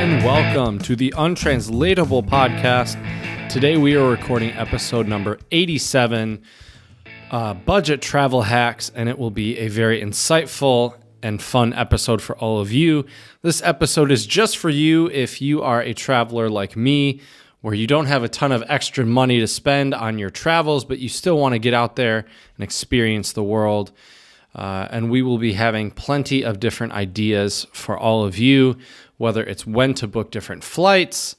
and welcome to the Untranslatable Podcast. Today we are recording episode number 87, Budget Travel Hacks, and it will be a very insightful and fun episode for all of you. This episode is just for you if you are a traveler like me, where you don't have a ton of extra money to spend on your travels, but you still want to get out there and experience the world. And we will be having plenty of different ideas for all of you, whether it's when to book different flights,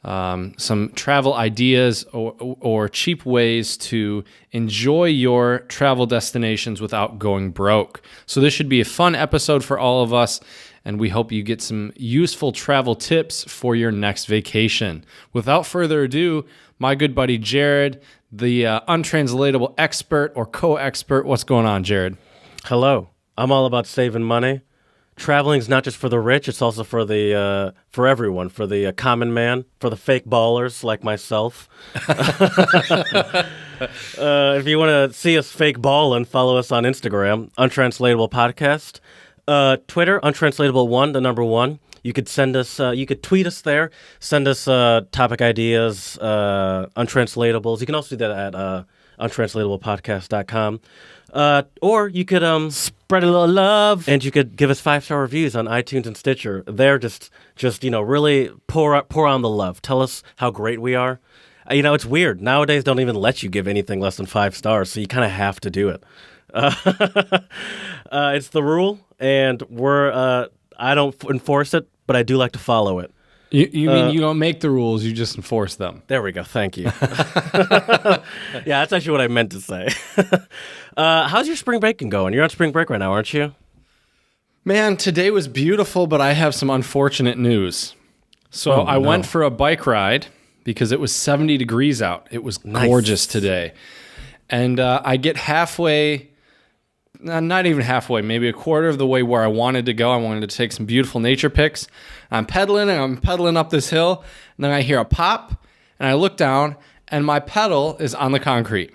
some travel ideas, or cheap ways to enjoy your travel destinations without going broke. So this should be a fun episode for all of us, and we hope you get some useful travel tips for your next vacation. Without further ado, my good buddy Jared, the untranslatable expert or co-expert. What's going on, Jared? Hello. I'm all about saving money. Traveling is not just for the rich; it's also for the for everyone, for the common man, for the fake ballers like myself. If you want to see us fake ballin', follow us on Instagram, Untranslatable Podcast, Twitter, Untranslatable1, the number 1. You could send us, you could tweet us there, send us topic ideas, untranslatables. You can also do that at untranslatablepodcast.com. Or you could spread a little love, and you could give us 5-star reviews on iTunes and Stitcher. They're just really pour on the love. Tell us how great we are. It's weird. Nowadays, don't even let you give anything less than 5 stars, so you kind of have to do it. It's the rule, and I don't enforce it, but I do like to follow it. You mean you don't make the rules, you just enforce them. There we go. Thank you. Yeah, that's actually what I meant to say. How's your spring break going? You're on spring break right now, aren't you? Man, today was beautiful, but I have some unfortunate news. So I went for a bike ride because it was 70 degrees out. It was gorgeous today. And I get halfway, not even halfway, maybe a quarter of the way where I wanted to go. I wanted to take some beautiful nature pics. I'm pedaling up this hill, and then I hear a pop, and I look down, and my pedal is on the concrete.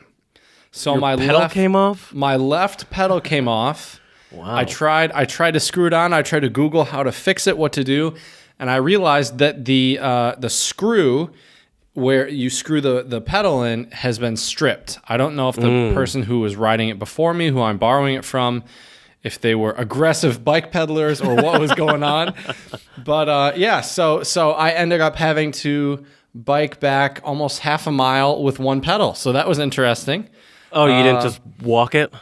So Your pedal came off? My left pedal came off. Wow. I tried to screw it on. I tried to Google how to fix it, what to do, and I realized that the screw where you screw the pedal in has been stripped. I don't know if the person who was riding it before me, who I'm borrowing it from, if they were aggressive bike peddlers or what was going on. But so I ended up having to bike back almost half a mile with one pedal. So that was interesting. Oh, you didn't just walk it?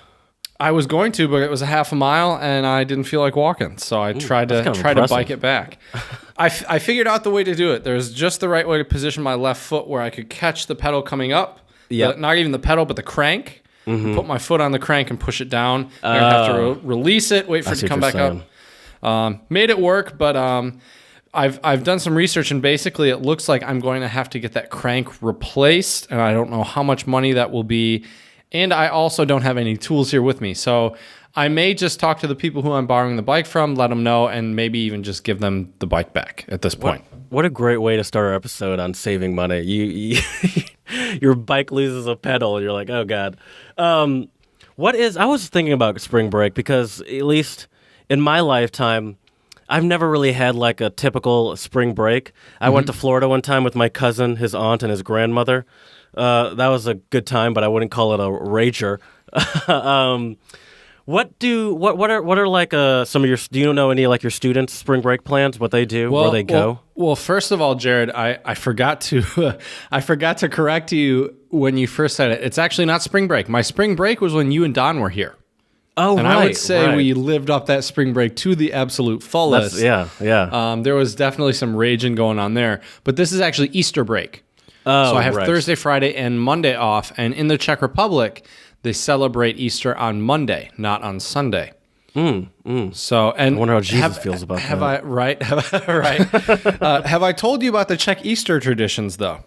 I was going to, but it was a half a mile, and I didn't feel like walking, so I tried to bike it back. I figured out the way to do it. There's just the right way to position my left foot where I could catch the pedal coming up. Yep. Not even the pedal, but the crank. Put my foot on the crank and push it down. I have to release it, wait for it to come back up. Made it work, but I've done some research, and basically it looks like I'm going to have to get that crank replaced, and I don't know how much money that will be. And I also don't have any tools here with me. So I may just talk to the people who I'm borrowing the bike from, let them know, and maybe even just give them the bike back at this point. What a great way to start our episode on saving money. You your bike loses a pedal, and you're like, oh, God. I was thinking about spring break because at least in my lifetime, I've never really had like a typical spring break. I went to Florida one time with my cousin, his aunt, and his grandmother. That was a good time, but I wouldn't call it a rager. What are like some of your, do you know any like your students' spring break plans? What they do, where they go? Well, first of all, Jared, I forgot to I forgot to correct you when you first said it. It's actually not spring break. My spring break was when you and Don were here. Oh, and right, I would say we lived up that spring break to the absolute fullest. Yeah. There was definitely some raging going on there, but this is actually Easter break. So I have Thursday, Friday, and Monday off. And in the Czech Republic, they celebrate Easter on Monday, not on Sunday. So, and I wonder how Jesus feels about that. Right? Have I told you about the Czech Easter traditions, though?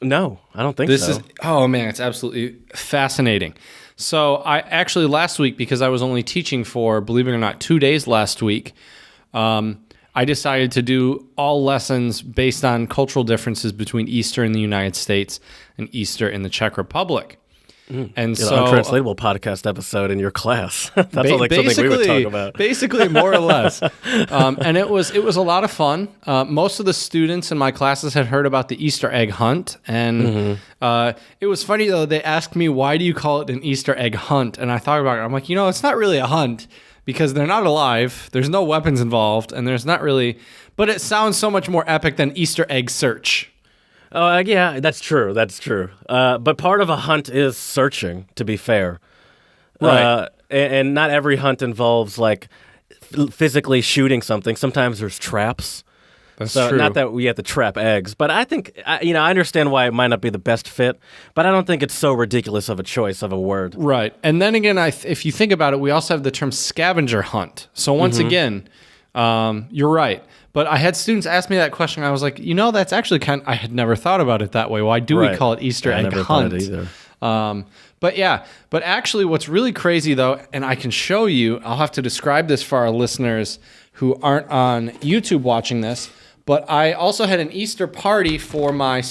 No, I don't think so. Oh man, it's absolutely fascinating. So I actually last week, because I was only teaching for, believe it or not, 2 days last week, I decided to do all lessons based on cultural differences between Easter in the United States and Easter in the Czech Republic. And so untranslatable podcast episode in your class. That sounds like something we would talk about. Basically, more or less. And it was a lot of fun. Most of the students in my classes had heard about the Easter egg hunt. And it was funny, though. They asked me, why do you call it an Easter egg hunt? And I thought about it. I'm like, it's not really a hunt because they're not alive. There's no weapons involved. And there's not really... But it sounds so much more epic than Easter egg search. Oh, yeah, that's true. That's true. But part of a hunt is searching, to be fair. Right. And not every hunt involves, like, physically shooting something. Sometimes there's traps. That's so true. Not that we have to trap eggs. But I think, I understand why it might not be the best fit. But I don't think it's so ridiculous of a choice of a word. Right. And then again, if you think about it, we also have the term scavenger hunt. So once again, you're right. But I had students ask me that question. I was like, that's actually I had never thought about it that way. Why do we call it Easter egg hunt? I never thought it either. But actually what's really crazy though, and I can show you, I'll have to describe this for our listeners who aren't on YouTube watching this, but I also had an Easter party for my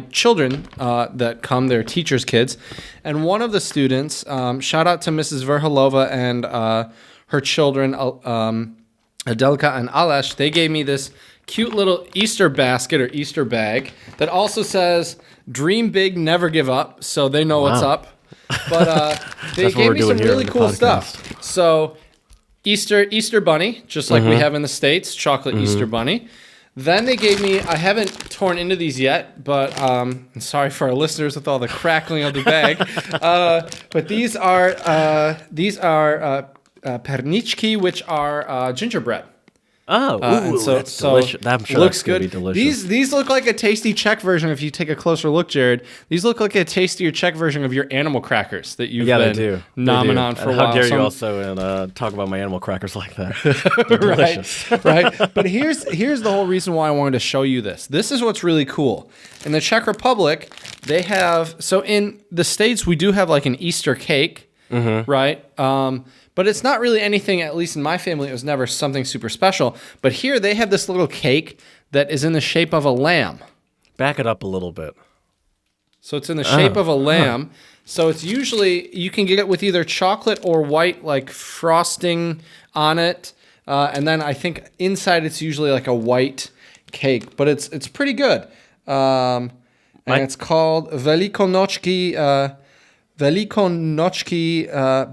children that come, they're teachers' kids. And one of the students, shout out to Mrs. Verhalova and her children, Adelka and Alesh, they gave me this cute little Easter basket or Easter bag that also says, dream big, never give up. So they know what's up. But they gave me some really cool stuff. So Easter bunny, just like we have in the States, chocolate Easter bunny. Then they gave me, I haven't torn into these yet, but I'm sorry for our listeners with all the crackling of the bag. But these are perničky, which are gingerbread. That's delicious. I'm sure looks that's going to good. be delicious. These look like a tasty Czech version. If you take a closer look, Jared, these look like a tastier Czech version of your animal crackers that you've been nomming on for a while. How dare you also talk about my animal crackers like that? They're delicious. Right. But here's the whole reason why I wanted to show you this. This is what's really cool. In the Czech Republic, they have, so in the States, we do have like an Easter cake, right? But it's not really anything, at least in my family, it was never something super special. But here they have this little cake that is in the shape of a lamb. Back it up a little bit. So it's in the shape of a lamb. So it's usually, you can get it with either chocolate or white, like frosting on it. And then I think inside it's usually like a white cake. But it's pretty good. And it's called Velikonočky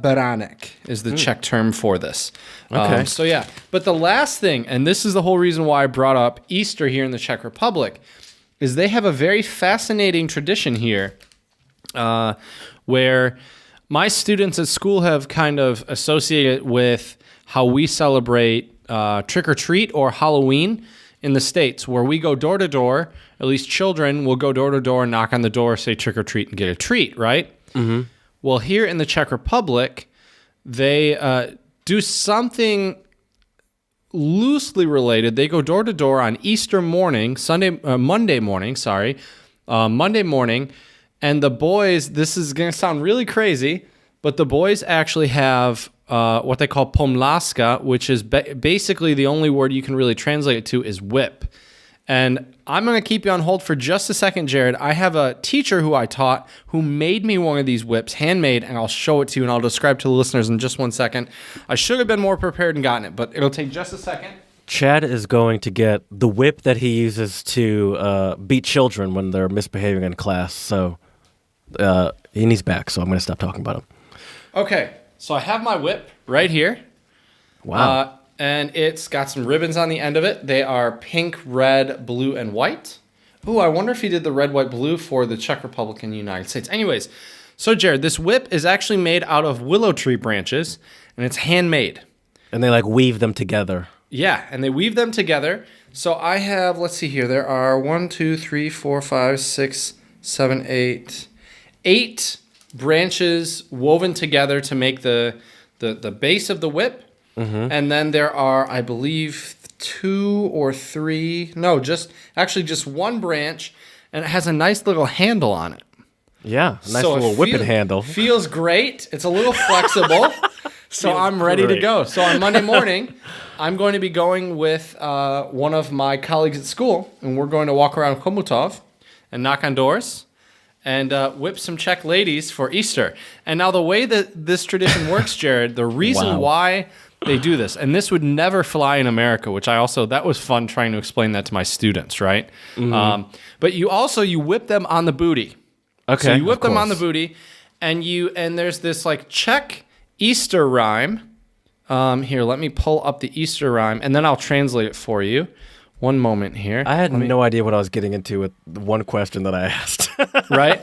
beranek is the Czech term for this. Okay. So yeah, but the last thing, and this is the whole reason why I brought up Easter here in the Czech Republic, is they have a very fascinating tradition here where my students at school have kind of associated with how we celebrate trick-or-treat or Halloween in the States, where we go door to door, at least children will go door to door, knock on the door, say trick-or-treat and get a treat, right? Well, here in the Czech Republic, they do something loosely related. They go door to door on Easter morning, Monday morning, and the boys, this is going to sound really crazy, but the boys actually have what they call pomlaska, which is basically the only word you can really translate it to is whip. And I'm going to keep you on hold for just a second, Jared. I have a teacher who I taught who made me one of these whips, handmade, and I'll show it to you, and I'll describe to the listeners in just 1 second. I should have been more prepared and gotten it, but it'll take just a second. Chad is going to get the whip that he uses to beat children when they're misbehaving in class. So he's back, so I'm going to stop talking about him. Okay, so I have my whip right here. Wow. And it's got some ribbons on the end of it. They are pink, red, blue, and white. Ooh, I wonder if he did the red, white, blue for the Czech Republic and the United States. Anyways, so Jared, this whip is actually made out of willow tree branches, and it's handmade. And they like weave them together. Yeah, and they weave them together. So I have, let's see here, there are 1, 2, 3, 4, 5, 6, 7, 8 branches woven together to make the base of the whip. And then there are, I believe, 2 or 3, no, just one branch, and it has a nice little handle on it. Yeah, a nice little whipping handle. Feels great. It's a little flexible, so I'm ready to go. So on Monday morning, I'm going to be going with one of my colleagues at school, and we're going to walk around Chomutov and knock on doors. and whip some Czech ladies for Easter. And now the way that this tradition works, Jared, the reason why they do this, and this would never fly in America, which that was fun trying to explain that to my students, right? Mm-hmm. But you whip them on the booty. Okay. So you whip them on the booty, and there's this like Czech Easter rhyme. Here, let me pull up the Easter rhyme, and then I'll translate it for you. One moment here. I had no idea what I was getting into with the one question that I asked. Right?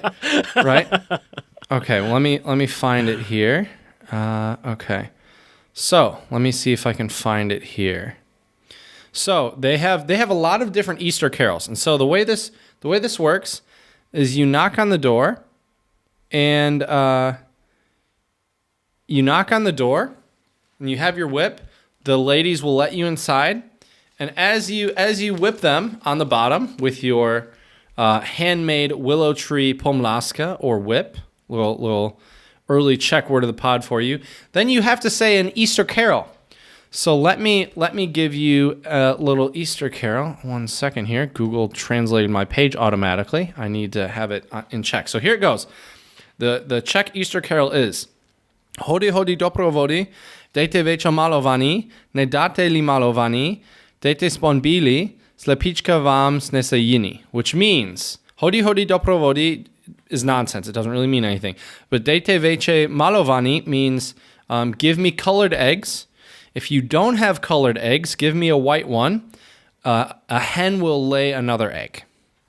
Okay, well, let me find it here. Okay. So, let me see if I can find it here. So, they have a lot of different Easter carols. And so the way this works is you knock on the door, and and you have your whip. The ladies will let you inside. And as you whip them on the bottom with your handmade willow tree pomlaska or whip, little early Czech word of the pod for you, then you have to say an Easter carol. So let me give you a little Easter carol. 1 second here. Google translated my page automatically. I need to have it in Czech. So here it goes. The Czech Easter carol is Hody hody doprovody, dejte večer malovaní, ne dáte li malovaní, dejte spon bílí, slepička vám snese jiný, which means hody hody doprovody is nonsense. It doesn't really mean anything. But dejte večer malovaní means give me colored eggs. If you don't have colored eggs, give me a white one. A hen will lay another egg.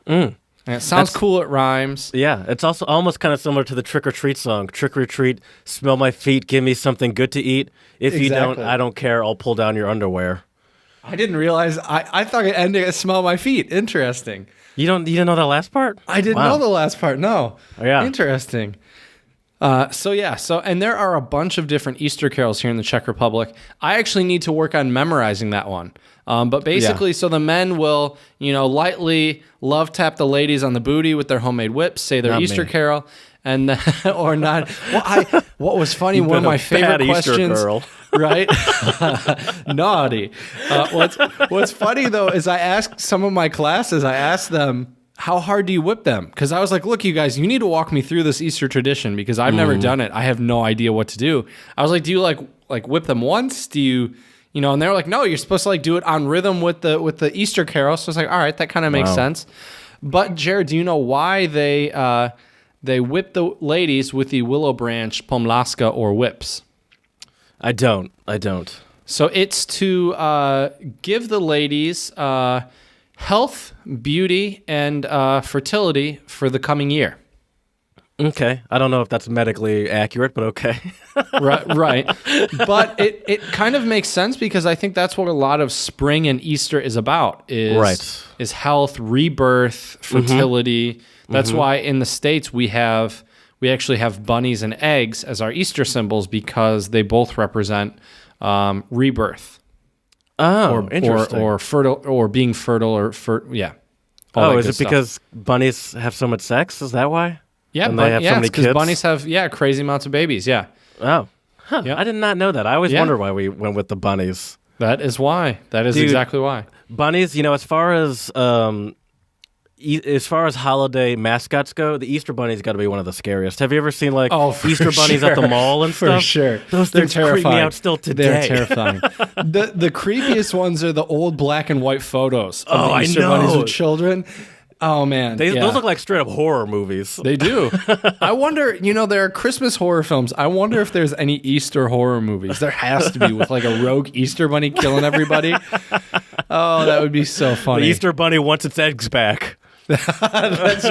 And it sounds cool. It rhymes. Yeah, it's also almost kind of similar to the Trick or Treat song. Trick or treat, smell my feet, give me something good to eat. If you don't, I don't care. I'll pull down your underwear. I didn't realize. I thought it ended at smell my feet. Interesting. You didn't know that last part? I didn't know the last part. No. Oh, yeah. Interesting. And there are a bunch of different Easter carols here in the Czech Republic. I actually need to work on memorizing that one. But basically, so the men will, lightly love tap the ladies on the booty with their homemade whips, say their Easter carol, and or not. Well, what was funny, one of my favorite questions, Easter girl. Right? Naughty. What's funny though is I asked some of my classes, I asked them, how hard do you whip them? Because I was like, look, you guys, you need to walk me through this Easter tradition because I've never done it. I have no idea what to do. I was like, do you like whip them once? Do you, and they were like, no, you're supposed to do it on rhythm with the Easter carol. So I was like, all right, that kind of makes sense. But Jared, do you know why they whip the ladies with the willow branch pomlaska or whips? I don't. So it's to give the ladies health, beauty, and fertility for the coming year. Okay. I don't know if that's medically accurate, but okay. Right. But it kind of makes sense because I think that's what a lot of spring and Easter is about, is health, rebirth, fertility. That's why in the States we actually have bunnies and eggs as our Easter symbols because they both represent rebirth. Oh, interesting. Or fertile, or being fertile, is it because bunnies have so much sex? Is that why? Yeah, and they have so many kids? Because bunnies have crazy amounts of babies. Yeah. Oh, I did not know that. I always wondered why we went with the bunnies. That is why. That is exactly why. Bunnies. As far as holiday mascots go, the Easter Bunny's got to be one of the scariest. Have you ever seen Easter bunnies at the mall and stuff? For sure. Those things creep me out still today. They're terrifying. The creepiest ones are the old black and white photos of the Easter bunnies with children. Oh, man. Those look like straight up horror movies. They do. I wonder, there are Christmas horror films. I wonder if there's any Easter horror movies. There has to be with a rogue Easter bunny killing everybody. Oh, that would be so funny. The Easter bunny wants its eggs back. That's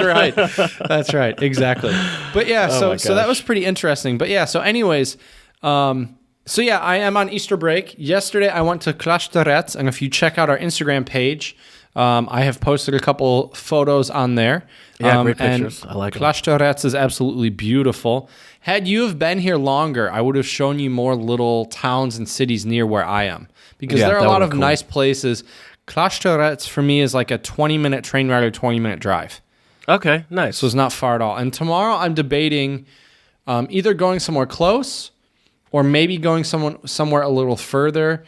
right. Exactly. But so that was pretty interesting. But so anyways, I am on Easter break. Yesterday I went to Klášterec, and if you check out our Instagram page, I have posted a couple photos on there. Yeah, great pictures. I like it. Klášterec is absolutely beautiful. Had you have been here longer, I would have shown you more little towns and cities near where I am because there are a lot of nice places. Klášterec for me is like a 20-minute train ride or 20-minute drive. Okay, nice. So it's not far at all. And tomorrow I'm debating either going somewhere close or maybe going somewhere a little further.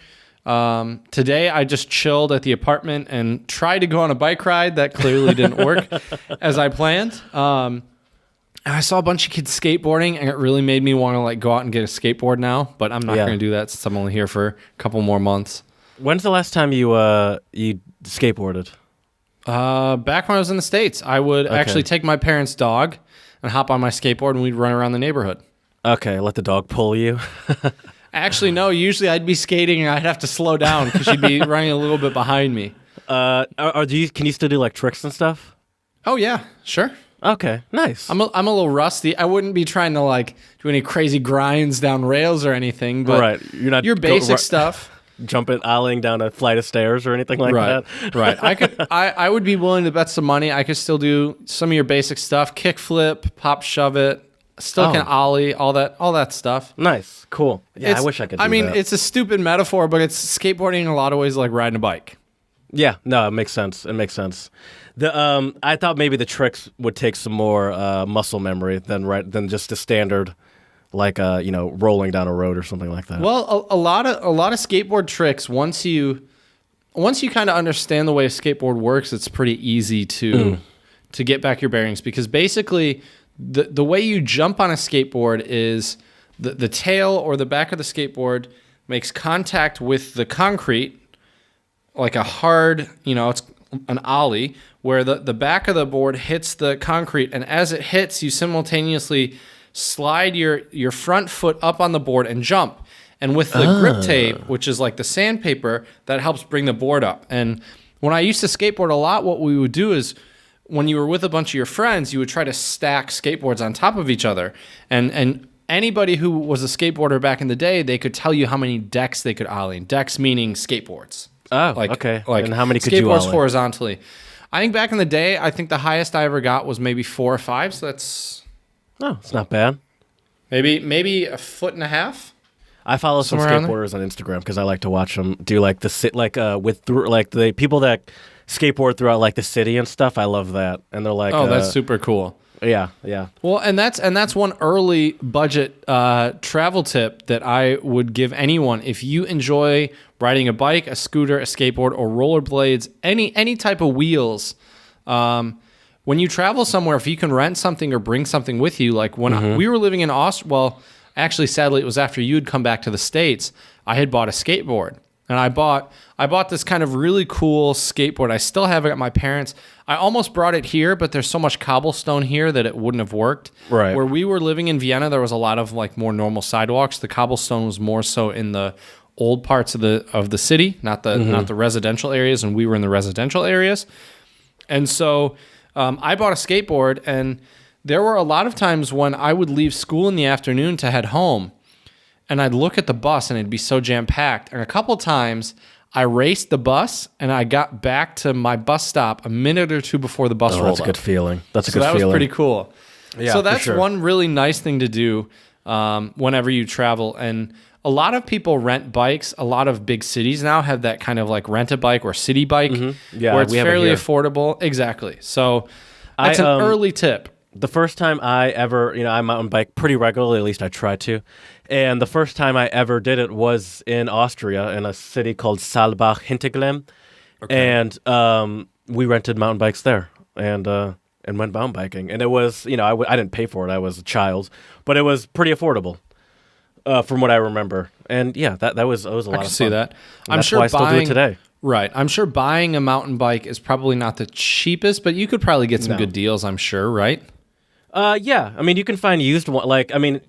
Today I just chilled at the apartment and tried to go on a bike ride. That clearly didn't work as I planned. And I saw a bunch of kids skateboarding, and it really made me want to like go out and get a skateboard now. But I'm not going to do that since I'm only here for a couple more months. When's the last time you skateboarded? Back when I was in the States, I would actually take my parents' dog and hop on my skateboard, and we'd run around the neighborhood. Okay, let the dog pull you. Actually, no. Usually, I'd be skating, and I'd have to slow down because she'd be running a little bit behind me. Can you still do like tricks and stuff? Oh yeah, sure. Okay, nice. I'm a little rusty. I wouldn't be trying to like do any crazy grinds down rails or anything, but right. You're not your basic stuff. Jumping, ollieing down a flight of stairs or anything like that. Right. I would be willing to bet some money. I could still do some of your basic stuff: kick flip, pop, shove it. Still can ollie, all that stuff. Nice, cool. Yeah, I wish I could. I mean, that. It's a stupid metaphor, but it's skateboarding in a lot of ways like riding a bike. Yeah, no, it makes sense. I thought maybe the tricks would take some more muscle memory than just the standard, like rolling down a road or something like that. Well, a lot of skateboard tricks, once you kind of understand the way a skateboard works, it's pretty easy to get back your bearings, because basically the way you jump on a skateboard is the tail or the back of the skateboard makes contact with the concrete, like a hard, it's an ollie, where the back of the board hits the concrete, and as it hits, you simultaneously slide your front foot up on the board and jump. And with the grip tape, which is like the sandpaper, that helps bring the board up. And when I used to skateboard a lot, what we would do is, when you were with a bunch of your friends, you would try to stack skateboards on top of each other. And anybody who was a skateboarder back in the day, they could tell you how many decks they could ollie. Decks meaning skateboards. Oh, okay. And how many could you ollie? Skateboards horizontally. I think back in the day, I think the highest I ever got was maybe 4 or 5. So that's... Oh, it's not bad. Maybe a foot and a half. I follow some skateboarders on Instagram because I like to watch them do like the people that skateboard throughout like the city and stuff. I love that, and they're like, that's super cool. Yeah. Well, and that's one early budget travel tip that I would give anyone. If you enjoy riding a bike, a scooter, a skateboard, or rollerblades, any type of wheels, when you travel somewhere, if you can rent something or bring something with you, like when we were living in Austria, well, actually, sadly, it was after you had come back to the States, I had bought a skateboard. And I bought this kind of really cool skateboard. I still have it at my parents'. I almost brought it here, but there's so much cobblestone here that it wouldn't have worked. Right. Where we were living in Vienna, there was a lot of like more normal sidewalks. The cobblestone was more so in the old parts of the city, not the residential areas, and we were in the residential areas. And so I bought a skateboard, and there were a lot of times when I would leave school in the afternoon to head home, and I'd look at the bus, and it'd be so jam-packed. And a couple times, I raced the bus, and I got back to my bus stop a minute or two before the bus rolled up. That's a good feeling. So that was pretty cool. Yeah, so that's for sure. one really nice thing to do whenever you travel. And a lot of people rent bikes. A lot of big cities now have that kind of like rent a bike or city bike, where it's fairly affordable. Exactly. So that's an early tip. The first time I ever, I mountain bike pretty regularly, at least I try to. And the first time I ever did it was in Austria, in a city called Saalbach-Hinterglemm. Okay. And we rented mountain bikes there and went mountain biking. And it was, I didn't pay for it. I was a child. But it was pretty affordable from what I remember. And yeah, that was a lot of fun. I can see that. I'm sure why I still do it today. Right. I'm sure buying a mountain bike is probably not the cheapest, but you could probably get some good deals, I'm sure, right? Yeah. I mean, you can find used one,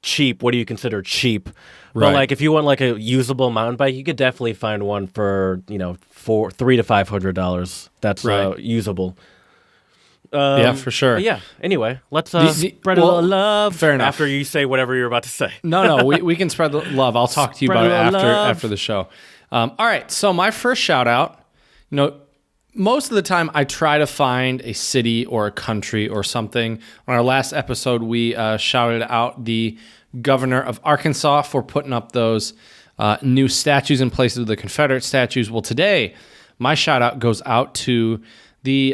cheap. What do you consider cheap? Right. But like, if you want like a usable mountain bike, you could definitely find one for $300 to $500. That's usable. Yeah, for sure. Yeah. Anyway, let's spread a little love. Fair enough. After you say whatever you're about to say. No, we can spread the love. I'll talk to you about it after the show. All right. So my first shout out, most of the time I try to find a city or a country or something. On our last episode, we shouted out the governor of Arkansas for putting up those new statues in place of the Confederate statues. Well, today, my shout out goes out to the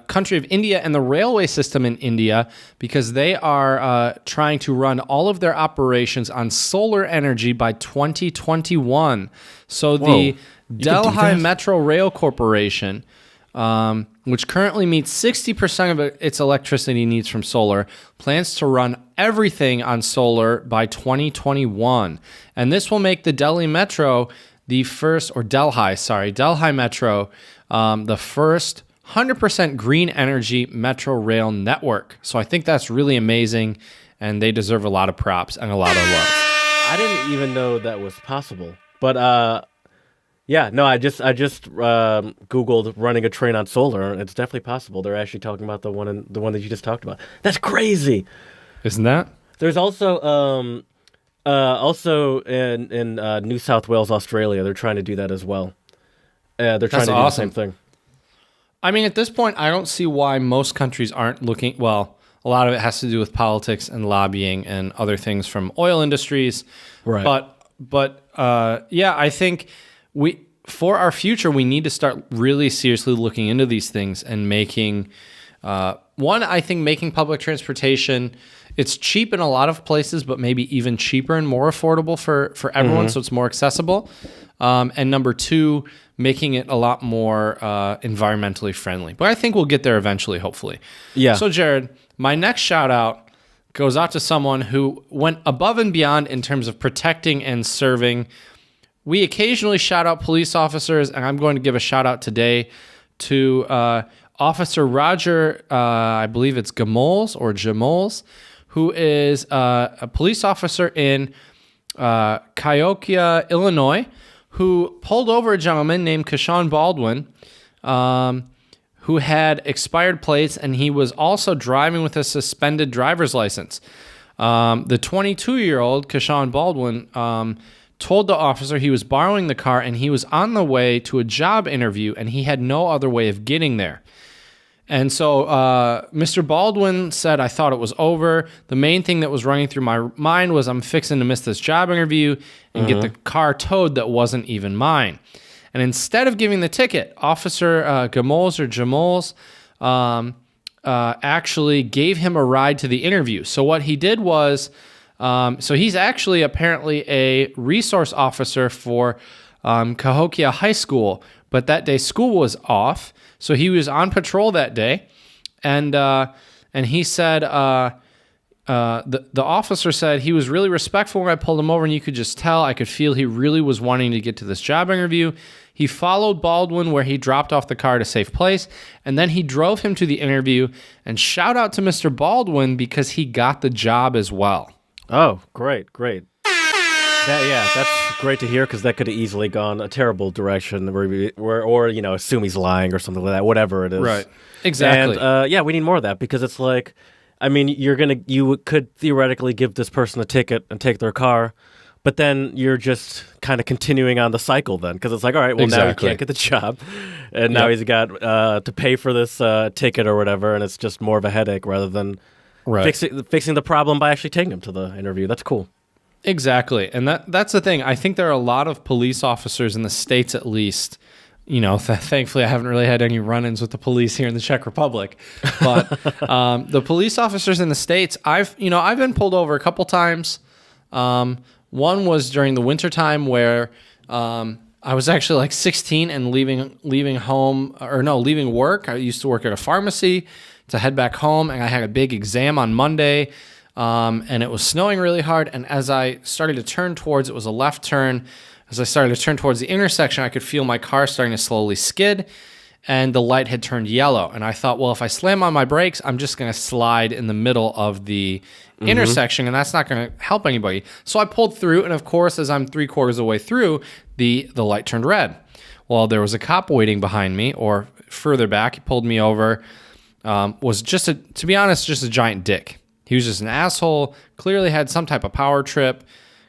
country of India and the railway system in India, because they are trying to run all of their operations on solar energy by 2021. So the Delhi Metro Rail Corporation, which currently meets 60% of its electricity needs from solar, plans to run everything on solar by 2021. And this will make the Delhi Metro Delhi Metro, the first 100% green energy metro rail network. So I think that's really amazing, and they deserve a lot of props and a lot of love. I didn't even know that was possible. But I just Googled running a train on solar, and it's definitely possible. They're actually talking about the one that you just talked about. That's crazy, isn't that? There's also in New South Wales, Australia, they're trying to do that as well. They're trying to do the same thing. I mean, at this point, I don't see why most countries aren't looking. Well, a lot of it has to do with politics and lobbying and other things from oil industries. Right. But I think for our future, we need to start really seriously looking into these things and making making public transportation, it's cheap in a lot of places, but maybe even cheaper and more affordable for everyone, so it's more accessible. And number two, making it a lot more environmentally friendly. But I think we'll get there eventually, hopefully. Yeah. So, Jared, my next shout out goes out to someone who went above and beyond in terms of protecting and serving. We occasionally shout out police officers, and I'm going to give a shout out today to Officer Roger, I believe it's Jamols, who is a police officer in Cahokia, Illinois, who pulled over a gentleman named Keshawn Baldwin, who had expired plates, and he was also driving with a suspended driver's license. The 22-year-old Keshawn Baldwin told the officer he was borrowing the car, and he was on the way to a job interview, and he had no other way of getting there. And so Mr. Baldwin said, I thought it was over. The main thing that was running through my mind was I'm fixing to miss this job interview and get the car towed that wasn't even mine. And instead of giving the ticket, Officer Jamols actually gave him a ride to the interview. So what he did was, so he's actually apparently a resource officer for Cahokia High School, but that day school was off. So he was on patrol that day, and he said the officer said he was really respectful when I pulled him over, and you could just tell, I could feel he really was wanting to get to this job interview. He followed Baldwin where he dropped off the car at a safe place, and then he drove him to the interview. And shout out to Mr. Baldwin because he got the job as well. Oh, great. That's great to hear, because that could have easily gone a terrible direction, or assume he's lying or something like that, whatever it is. Right. Exactly. And we need more of that, because it's like, I mean, you could theoretically give this person a ticket and take their car, but then you're just kind of continuing on the cycle then, because it's like, all right, well, now he can't get the job, and now he's got to pay for this ticket or whatever, and it's just more of a headache rather than fixing the problem by actually taking him to the interview. That's cool. Exactly. And that's the thing. I think there are a lot of police officers in the States, at least. Thankfully, I haven't really had any run-ins with the police here in the Czech Republic. But the police officers in the States, I've been pulled over a couple times. One was during the wintertime where I was actually like 16 and leaving work. I used to work at a pharmacy to head back home, and I had a big exam on Monday. And it was snowing really hard, and as I started to turn towards, it was a left turn, as I started to turn towards the intersection, I could feel my car starting to slowly skid, and the light had turned yellow. And I thought, well, if I slam on my brakes, I'm just going to slide in the middle of the intersection, and that's not going to help anybody. So I pulled through, and of course, as I'm 3/4 of the way through, the light turned red. Well, there was a cop waiting behind me, or further back. He pulled me over, was to be honest, just a giant dick. He was just an asshole, clearly had some type of power trip,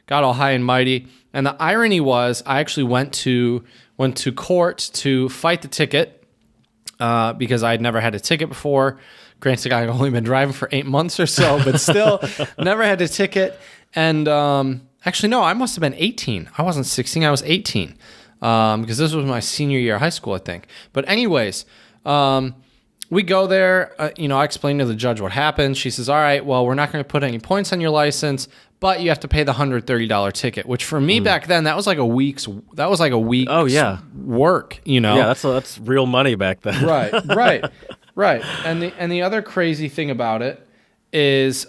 got all high and mighty. And the irony was, I actually went to court to fight the ticket because I had never had a ticket before. Granted, I'd only been driving for 8 months or so, but still, never had a ticket. And actually, no, I must have been 18. I wasn't 16, I was 18 because this was my senior year of high school, I think. But anyways, we go there. I explain to the judge what happened. She says, all right, well, we're not going to put any points on your license, but you have to pay the $130 ticket, which for me back then, that was like a week's Oh, yeah. work, Yeah, that's real money back then. Right. And the other crazy thing about it is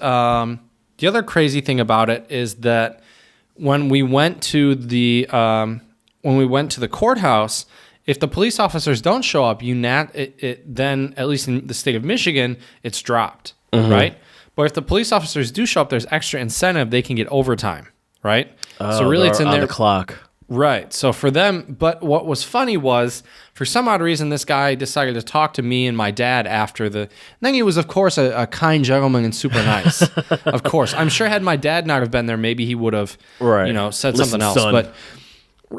that when we went to the courthouse, if the police officers don't show up, then at least in the state of Michigan, it's dropped, right? But if the police officers do show up, there's extra incentive; they can get overtime, right? So really, it's in on their the clock. Right. So for them, but what was funny was, for some odd reason, this guy decided to talk to me and my dad after the. And then he was, of course, a kind gentleman and super nice. Of course, I'm sure had my dad not have been there, maybe he would have, said something else. Son. But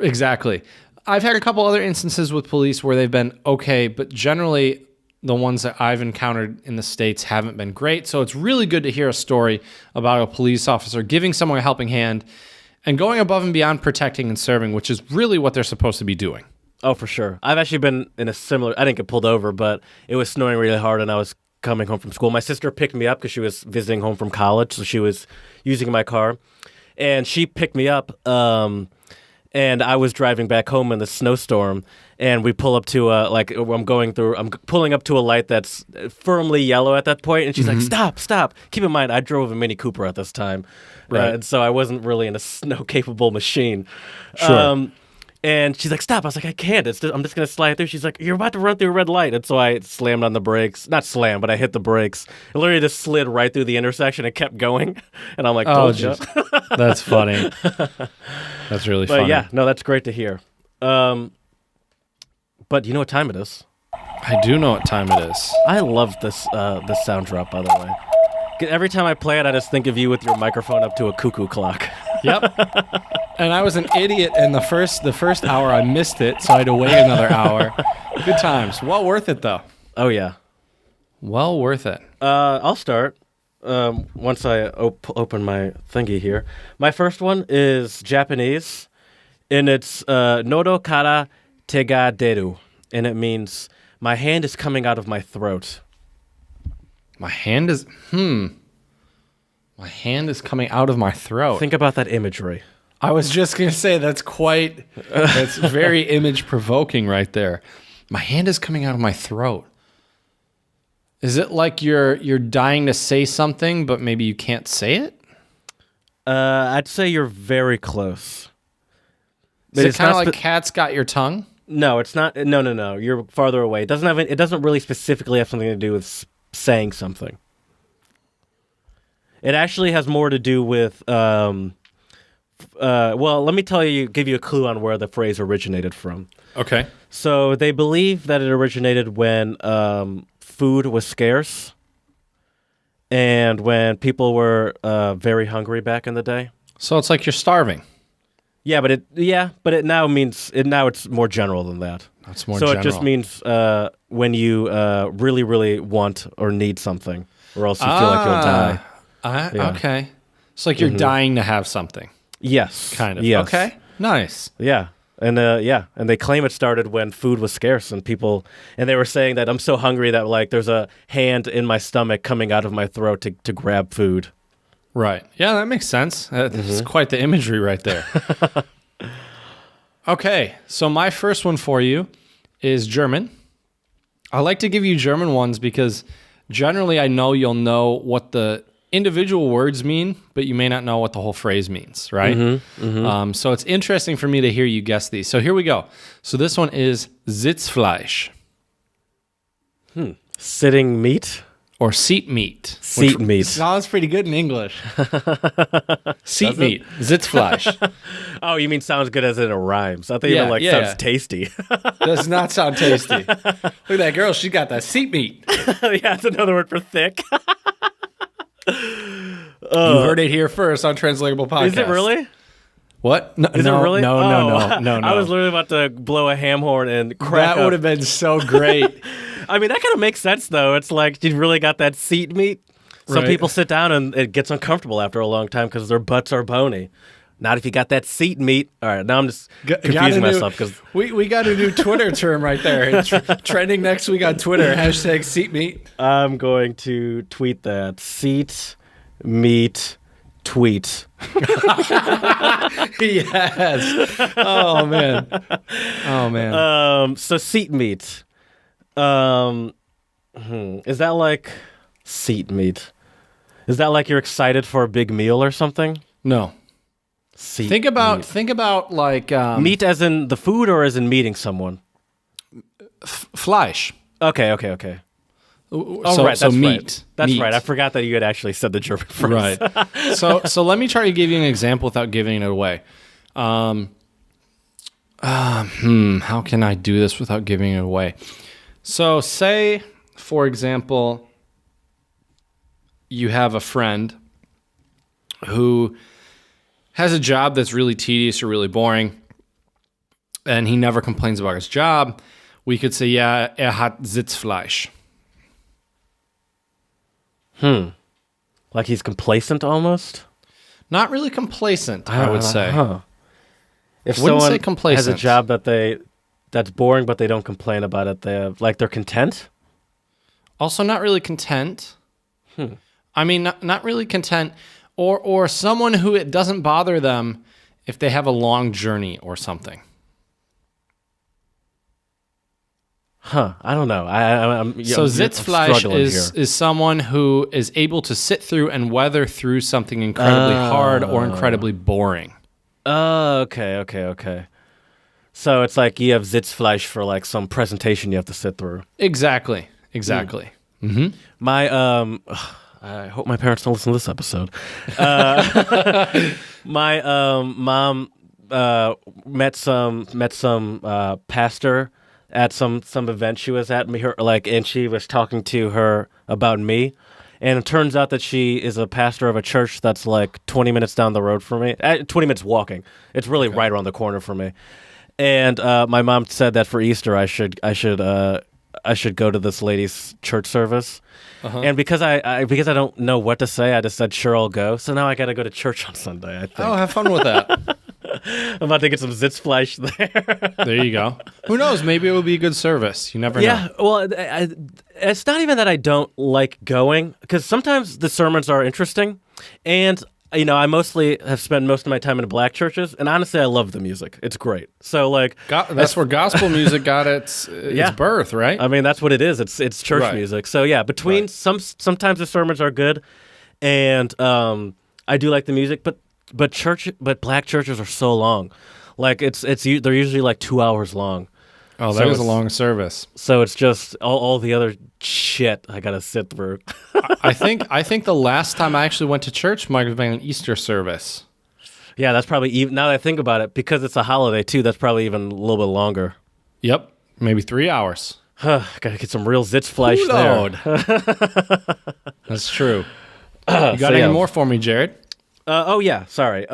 exactly, I've had a couple other instances with police where they've been okay, but generally the ones that I've encountered in the States haven't been great. So it's really good to hear a story about a police officer giving someone a helping hand and going above and beyond protecting and serving, which is really what they're supposed to be doing. Oh, for sure. I've actually been in a similar... I didn't get pulled over, but it was snowing really hard, and I was coming home from school. My sister picked me up because she was visiting home from college, so she was using my car. And she picked me up, and I was driving back home in the snowstorm, and we pull up to I'm pulling up to a light that's firmly yellow at that point, and she's like, stop. Keep in mind, I drove a Mini Cooper at this time, right? And so I wasn't really in a snow-capable machine. Sure. And she's like, stop. I was like, I can't. I'm just going to slide through. She's like, you're about to run through a red light. And so I slammed on the brakes. Not slammed, but I hit the brakes. It literally just slid right through the intersection and kept going. And I'm like, told you. That's funny. That's really funny. But yeah, no, that's great to hear. But you know what time it is? I do know what time it is. I love this sound drop, by the way. Every time I play it, I just think of you with your microphone up to a cuckoo clock. Yep. And I was an idiot in the first hour. I missed it, so I had to wait another hour. Good times. Well worth it, though. Oh, yeah. Well worth it. I'll start once I open my thingy here. My first one is Japanese, and it's Nodo kara te ga deru, and it means my hand is coming out of my throat. My hand is coming out of my throat. Think about that imagery. I was just going to say that's very image provoking right there. My hand is coming out of my throat. Is it like you're dying to say something, but maybe you can't say it? I'd say you're very close. Is it kind of like cat's got your tongue? No, it's not. No. You're farther away. It doesn't really specifically have something to do with saying something. It actually has more to do with. Well, let me give you a clue on where the phrase originated from. Okay. So they believe that it originated when food was scarce, and when people were very hungry back in the day. So it's like you're starving. Yeah, but it now it's more general than that. That's more general. So it just means when you really, really want or need something, or else you feel like you'll die. Okay. It's like you're dying to have something. Yes. Kind of. Yes. Okay. Nice. Yeah. And and they claim it started when food was scarce, and they were saying that I'm so hungry that like there's a hand in my stomach coming out of my throat to grab food. Right. Yeah, that makes sense. That's quite the imagery right there. Okay, so my first one for you is German. I like to give you German ones because generally I know you'll know what the individual words mean, but you may not know what the whole phrase means, right? So it's interesting for me to hear you guess these. So here we go. So this one is Sitzfleisch. Sitting meat? Or seat meat. Seat meat. Sounds pretty good in English. Seat meat. Sitzfleisch. Oh, you mean sounds good as in it rhymes. I thought you meant sounds tasty. Does not sound tasty. Look at that girl. She got that seat meat. Yeah, it's another word for thick. You heard it here first on Translatable Podcast. Is it really? What? No, Is it really? No. I was literally about to blow a ham horn and crack That would have been so great. I mean, that kind of makes sense, though. It's like you really got that seat meat. Some people sit down and it gets uncomfortable after a long time because their butts are bony. Not if you got that seat meat. All right, now I'm just confusing myself because we got a new Twitter term right there. Trending next week on Twitter. Hashtag seat meat. I'm going to tweet that. Seat meat tweet. Yes. Oh man. So seat meat. Is that like seat meat? Is that like you're excited for a big meal or something? No. Seat think about like meat as in the food or as in meeting someone? Fleisch. Okay. Right. That's meat. Right. That's meat. right. I forgot that you had actually said the German phrase. Right. So let me try to give you an example without giving it away. How can I do this without giving it away? So say, for example, you have a friend who has a job that's really tedious or really boring, and he never complains about his job. We could say, ja, hat Sitzfleisch. Like he's complacent almost? Not really complacent, I would say. If Wouldn't someone say complacent. has a job that's boring, but they don't complain about it, they're content? Also not really content. I mean, not really content. Or someone who it doesn't bother them if they have a long journey or something. I don't know. I'm Sitzfleisch is someone who is able to sit through and weather through something incredibly hard or incredibly boring. Okay. So it's like you have Sitzfleisch for like some presentation you have to sit through. Exactly. Mm-hmm. I hope my parents don't listen to this episode. My mom met some pastor at some event she was at, and she was talking to her about me, and it turns out that she is a pastor of a church that's like 20 minutes down the road from me. 20 minutes walking. It's really right around the corner from me. And my mom said that for Easter I should go to this lady's church service. And because I don't know what to say, I just said, sure, I'll go. So now I got to go to church on Sunday, I think. Oh, have fun with that. I'm about to get some Sitzfleisch there. There you go. Who knows? Maybe it will be a good service. You never know. Yeah, well, it's not even that I don't like going, because sometimes the sermons are interesting. And, I mostly have spent most of my time in black churches. And honestly, I love the music. It's great. So, like... that's where gospel music got its birth, right? I mean, that's what it is. It's church music. So, yeah, sometimes the sermons are good. And I do like the music, but black churches are so long. Like they're usually like 2 hours long. Oh, that is a long service. So it's just all the other shit I gotta sit through. I think the last time I actually went to church might have been an Easter service. Yeah, that's probably even, now that I think about it, because it's a holiday too. That's probably even a little bit longer. Yep, maybe 3 hours. Gotta get some real Sitzfleisch there. That's true. You got any more for me, Jared? Yeah, sorry.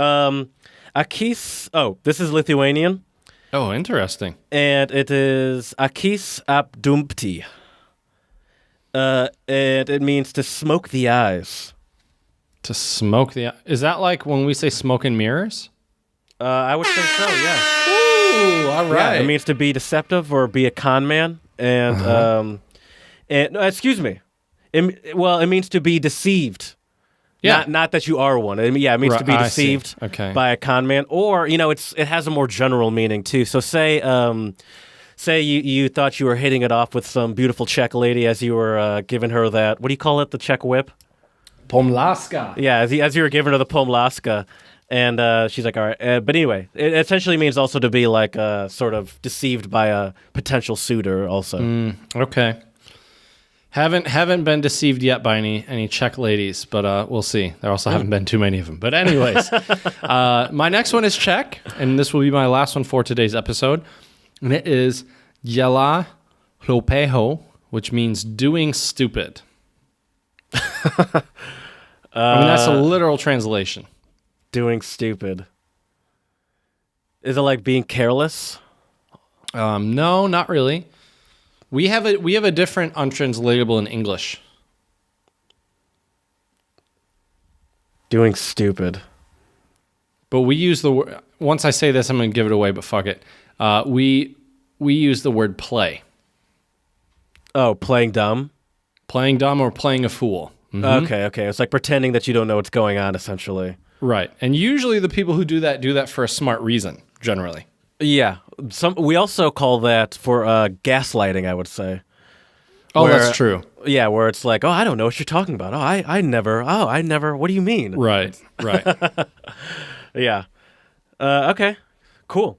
Akis. Oh, this is Lithuanian. Oh, interesting. And it is Akis apdumpti. And it means to smoke the eyes. To smoke the... Is that like when we say smoke and mirrors? I would think so, yeah. Ooh, all right. Yeah, it means to be deceptive or be a con man. And, excuse me. It means to be deceived. Yeah. Not that you are one. It means to be deceived by a con man. Or, it has a more general meaning, too. So say you thought you were hitting it off with some beautiful Czech lady as you were giving her that, what do you call it, the Czech whip? Pomlaska. Yeah, as you were giving her the pomlaska. And she's like, all right. But anyway, it essentially means also to be like sort of deceived by a potential suitor also. Okay. Haven't been deceived yet by any Czech ladies, but we'll see. There also haven't been too many of them. But anyways, my next one is Czech, and this will be my last one for today's episode. And it is dělá hloupého, which means doing stupid. I mean, that's a literal translation. Doing stupid. Is it like being careless? No, not really. We have a different untranslatable in English. Doing stupid. but we use the word. Once I say this, I'm going to give it away, but fuck it. We use the word play. Oh, playing dumb? Playing dumb or playing a fool. Mm-hmm. Okay. It's like pretending that you don't know what's going on, essentially. Right. And usually the people who do that for a smart reason, generally. Yeah. We also call that for gaslighting, I would say. Oh, that's true. Yeah, where it's like, oh, I don't know what you're talking about. I never, what do you mean? Right. Yeah. Okay, cool.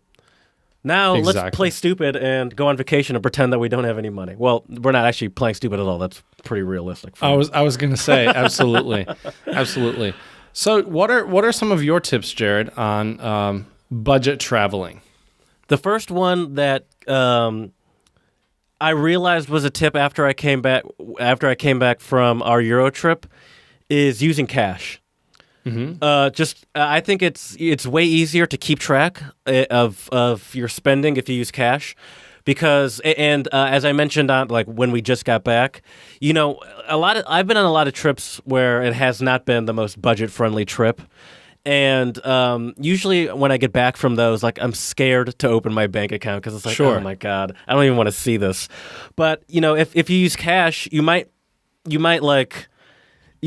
Now let's play stupid and go on vacation and pretend that we don't have any money. Well, we're not actually playing stupid at all. That's pretty realistic. I was going to say, absolutely. Absolutely. So what are some of your tips, Jared, on budget traveling? The first one that I realized was a tip after I came back from our Euro trip is using cash. Mm-hmm. I think it's way easier to keep track of your spending if you use cash, because as I mentioned on like when we just got back, I've been on a lot of trips where it has not been the most budget friendly trip. And usually when I get back from those, like I'm scared to open my bank account because it's like, oh my God, I don't even want to see this. But if you use cash, you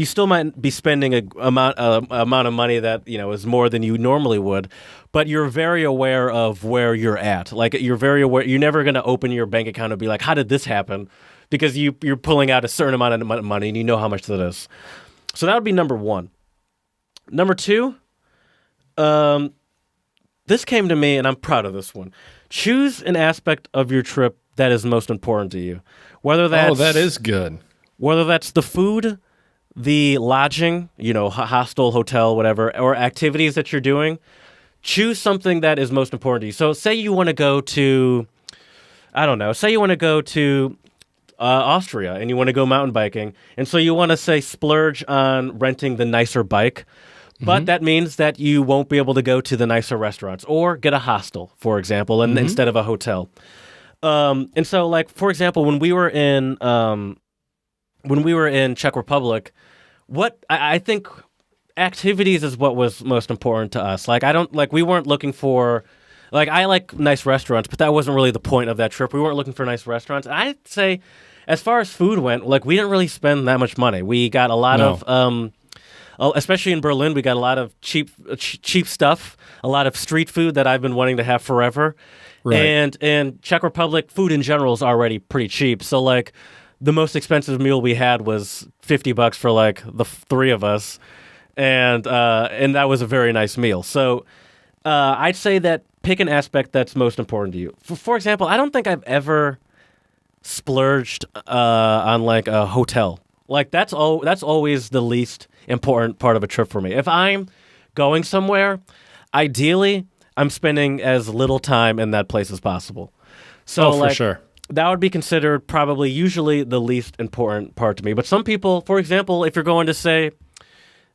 still might be spending a amount of money that is more than you normally would, but you're very aware of where you're at. Like you're very aware. You're never going to open your bank account and be like, how did this happen? Because you're pulling out a certain amount of money and you know how much that is. So that would be number one. Number two. This came to me, and I'm proud of this one. Choose an aspect of your trip that is most important to you. That is good. Whether that's the food, the lodging, hostel, hotel, whatever, or activities that you're doing, choose something that is most important to you. So say you want to go to, Austria, and you want to go mountain biking, and so you want to say splurge on renting the nicer bike. But that means that you won't be able to go to the nicer restaurants or get a hostel, for example, and instead of a hotel. And so, like for example, when we were in Czech Republic, I think activities is what was most important to us. We weren't looking for, I like nice restaurants, but that wasn't really the point of that trip. We weren't looking for nice restaurants. I'd say, as far as food went, we didn't really spend that much money. We got a lot of. Especially in Berlin, we got a lot of cheap stuff, a lot of street food that I've been wanting to have forever. Right. And Czech Republic, food in general is already pretty cheap. So, the most expensive meal we had was $50 for, the three of us. And that was a very nice meal. So, I'd say that pick an aspect that's most important to you. For example, I don't think I've ever splurged on, a hotel. That's always the least important part of a trip for me. If I'm going somewhere, ideally, I'm spending as little time in that place as possible. So, for sure. That would be considered probably usually the least important part to me. But some people, for example, if you're going to, say,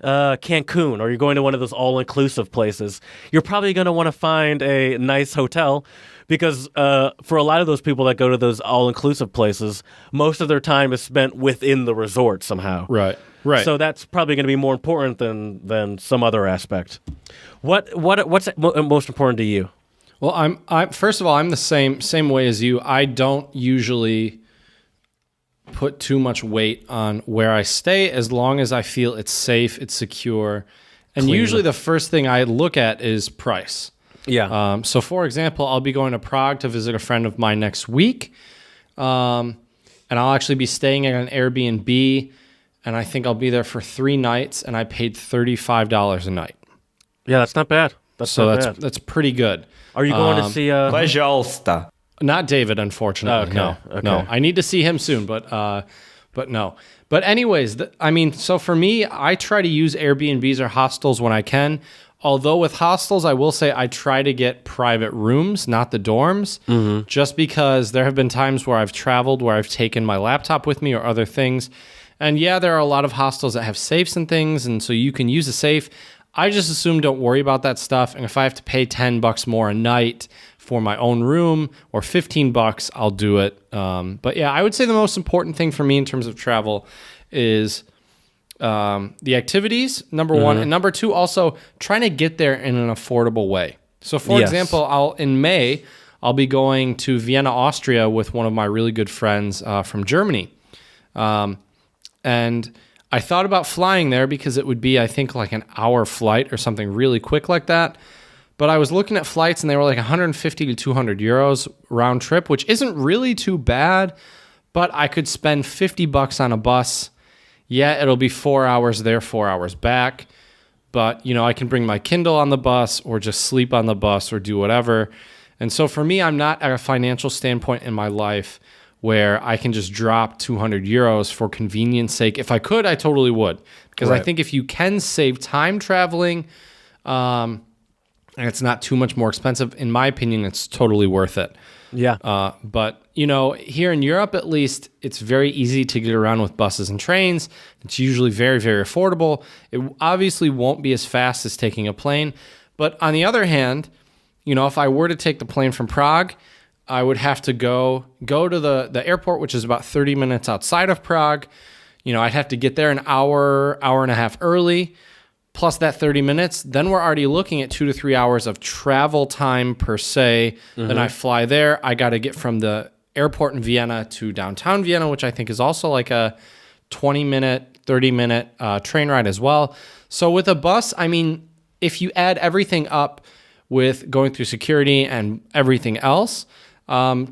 Cancun, or you're going to one of those all-inclusive places, you're probably going to want to find a nice hotel, because for a lot of those people that go to those all-inclusive places, most of their time is spent within the resort somehow. Right. So that's probably going to be more important than some other aspect. What's most important to you? Well, I'm first of all, I'm the same way as you. I don't usually put too much weight on where I stay, as long as I feel it's safe, it's secure, and clean. Usually the first thing I look at is price. Yeah. So, for example, I'll be going to Prague to visit a friend of mine next week, and I'll actually be staying at an Airbnb, and I think I'll be there for 3 nights, and I paid $35 a night. Yeah, that's not bad. That's pretty good. Are you going to see? Пожалуйста. Not David, unfortunately. Okay. No. I need to see him soon, but no. But anyways, so for me, I try to use Airbnbs or hostels when I can. Although with hostels, I will say I try to get private rooms, not the dorms, just because there have been times where I've traveled where I've taken my laptop with me or other things. And yeah, there are a lot of hostels that have safes and things, and so you can use a safe. I just assume don't worry about that stuff. And if I have to pay $10 more a night for my own room, or $15, I'll do it. But yeah, I would say the most important thing for me in terms of travel is the activities, number one, and number two, also trying to get there in an affordable way. So, for example, in May, I'll be going to Vienna, Austria with one of my really good friends from Germany. And I thought about flying there because it would be, I think, like an hour flight or something really quick like that. But I was looking at flights and they were like 150 to 200 euros round trip, which isn't really too bad, but I could spend $50 on a bus. Yeah, it'll be 4 hours there, 4 hours back. But, I can bring my Kindle on the bus or just sleep on the bus or do whatever. And so for me, I'm not at a financial standpoint in my life where I can just drop 200 euros for convenience sake. If I could, I totally would. Because I think if you can save time traveling, and it's not too much more expensive, in my opinion, it's totally worth it. Yeah. But, here in Europe, at least, it's very easy to get around with buses and trains. It's usually very, very affordable. It obviously won't be as fast as taking a plane. But on the other hand, if I were to take the plane from Prague, I would have to go to the airport, which is about 30 minutes outside of Prague. I'd have to get there an hour and a half early, plus that 30 minutes. Then we're already looking at 2 to 3 hours of travel time per se. Then I fly there. I got to get from the airport in Vienna to downtown Vienna, which I think is also like a 20-minute, 30-minute train ride as well. So with a bus, if you add everything up with going through security and everything else,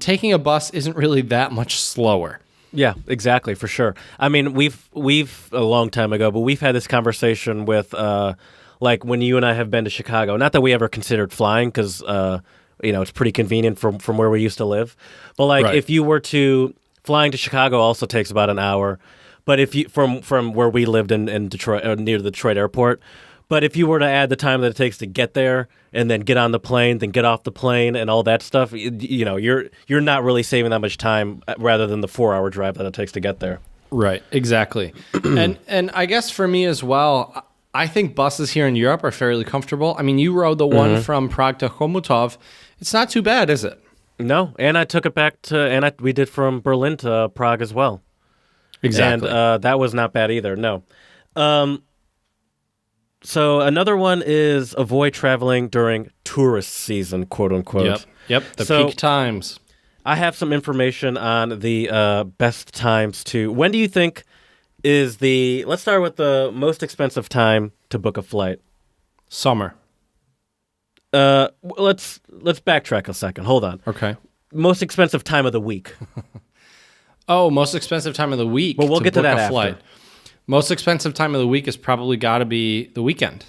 taking a bus isn't really that much slower. Yeah, exactly, for sure. We've a long time ago, but we've had this conversation with like when you and I have been to Chicago. Not that we ever considered flying, because it's pretty convenient from where we used to live. But if you were to flying to Chicago, also takes about an hour. But if you from where we lived in Detroit, near the Detroit airport. But if you were to add the time that it takes to get there and then get on the plane, then get off the plane and all that stuff, you're not really saving that much time rather than the 4-hour drive that it takes to get there. Right, exactly. and I guess for me as well, I think buses here in Europe are fairly comfortable. You rode the one from Prague to Chomutov. It's not too bad, is it? No, and I took it back we did from Berlin to Prague as well. Exactly. And that was not bad either, no. So another one is avoid traveling during tourist season, quote unquote. Yep. The peak times. I have some information on the best times to. When do you think is let's start with the most expensive time to book a flight? Summer. Let's backtrack a second. Hold on. Okay. Most expensive time of the week. Oh, most expensive time of the week. Well, we'll get to that after. Flight. Most expensive time of the week is probably got to be the weekend.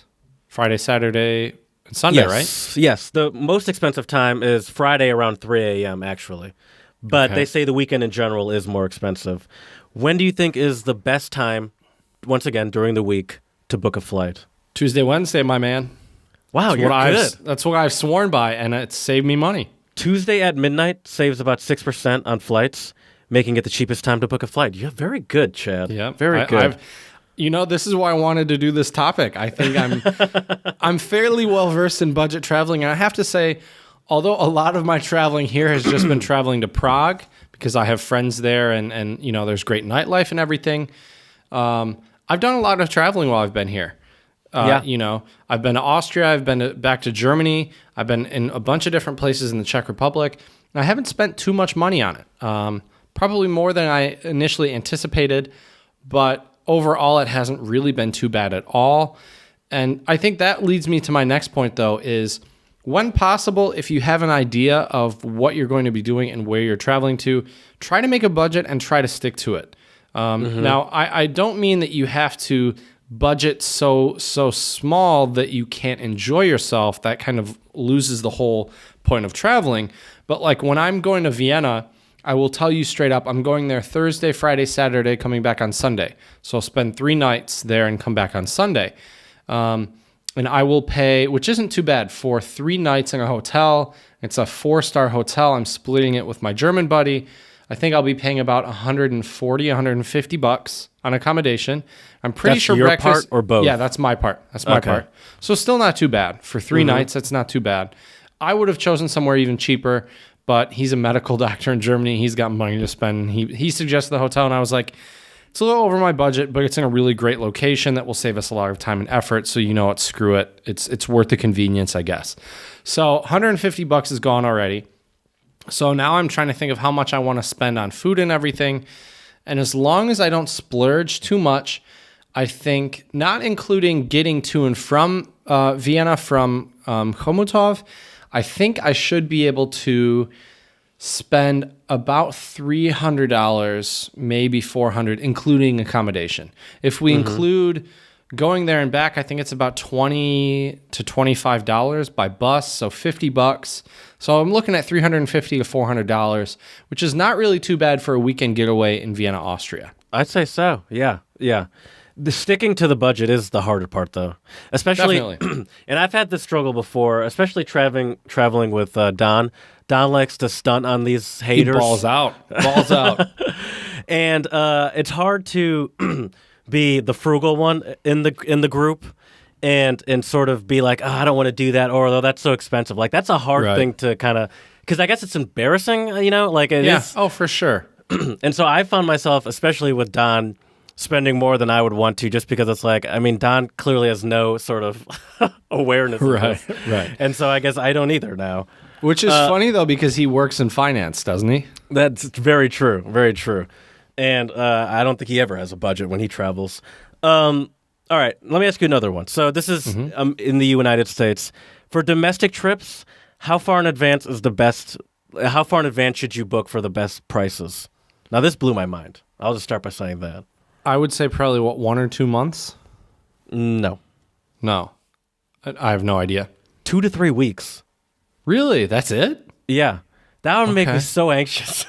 Friday, Saturday, and Sunday, right? Yes. The most expensive time is Friday around 3 a.m., actually. But they say the weekend in general is more expensive. When do you think is the best time, once again, during the week, to book a flight? Tuesday, Wednesday, my man. Wow, you're good. That's what I've sworn by, and it saved me money. Tuesday at midnight saves about 6% on flights, making it the cheapest time to book a flight. You're very good, Chad. Yeah, very good. This is why I wanted to do this topic. I think I'm fairly well versed in budget traveling, and I have to say, although a lot of my traveling here has just been traveling to Prague because I have friends there, and there's great nightlife and everything. I've done a lot of traveling while I've been here. I've been to Austria. I've been back to Germany. I've been in a bunch of different places in the Czech Republic, and I haven't spent too much money on it. Probably more than I initially anticipated, but overall it hasn't really been too bad at all. And I think that leads me to my next point, though, is when possible, if you have an idea of what you're going to be doing and where you're traveling to, try to make a budget and try to stick to it. Now, I don't mean that you have to budget so small that you can't enjoy yourself. That kind of loses the whole point of traveling. But like when I'm going to Vienna, I will tell you straight up, I'm going there Thursday, Friday, Saturday, coming back on Sunday. So I'll spend 3 nights there and come back on Sunday. And I will pay, which isn't too bad, for 3 nights in a hotel. It's a 4-star hotel. I'm splitting it with my German buddy. I think I'll be paying about $140, $150 on accommodation. I'm pretty sure your breakfast. Part or both? Yeah, that's my part. That's my part. So still not too bad. For 3 nights, that's not too bad. I would have chosen somewhere even cheaper, but he's a medical doctor in Germany. He's got money to spend. He suggested the hotel, and I was like, It's a little over my budget, but it's in a really great location that will save us a lot of time and effort. So you know what, screw it. It's worth the convenience, I guess. So $150 is gone already. So now I'm trying to think of how much I want to spend on food and everything. And as long as I don't splurge too much, I think, not including getting to and from Vienna from Chomutov, I think I should be able to spend about $300, maybe $400, including accommodation. If we include going there and back, I think it's about $20 to $25 by bus, so $50. So I'm looking at $350 to $400, which is not really too bad for a weekend getaway in Vienna, Austria. I'd say so. Yeah. The sticking to the budget is the harder part, though. Especially, and I've had this struggle before, especially traveling with Don. Don likes to stunt on these haters. He balls out. And it's hard to be the frugal one in the group and sort of be like, oh, I don't want to do that, or though that's so expensive. Like, that's a hard thing to kind of, because I guess it's embarrassing, like it is. Oh, for sure. And so I found myself, especially with Don, spending more than I would want to, just because it's like, I mean, Don clearly has no sort of awareness of this. Right. And so I guess I don't either now. Which is funny, though, because he works in finance, doesn't he? That's very true. Very true. And I don't think he ever has a budget when he travels. All right, let me ask you another one. So this is in the United States. For domestic trips, how far in advance should you book for the best prices? Now, this blew my mind. I'll just start by saying that. I would say probably, 1 or 2 months? No. I have no idea. 2 to 3 weeks. Really? That's it? Yeah. That would make me so anxious.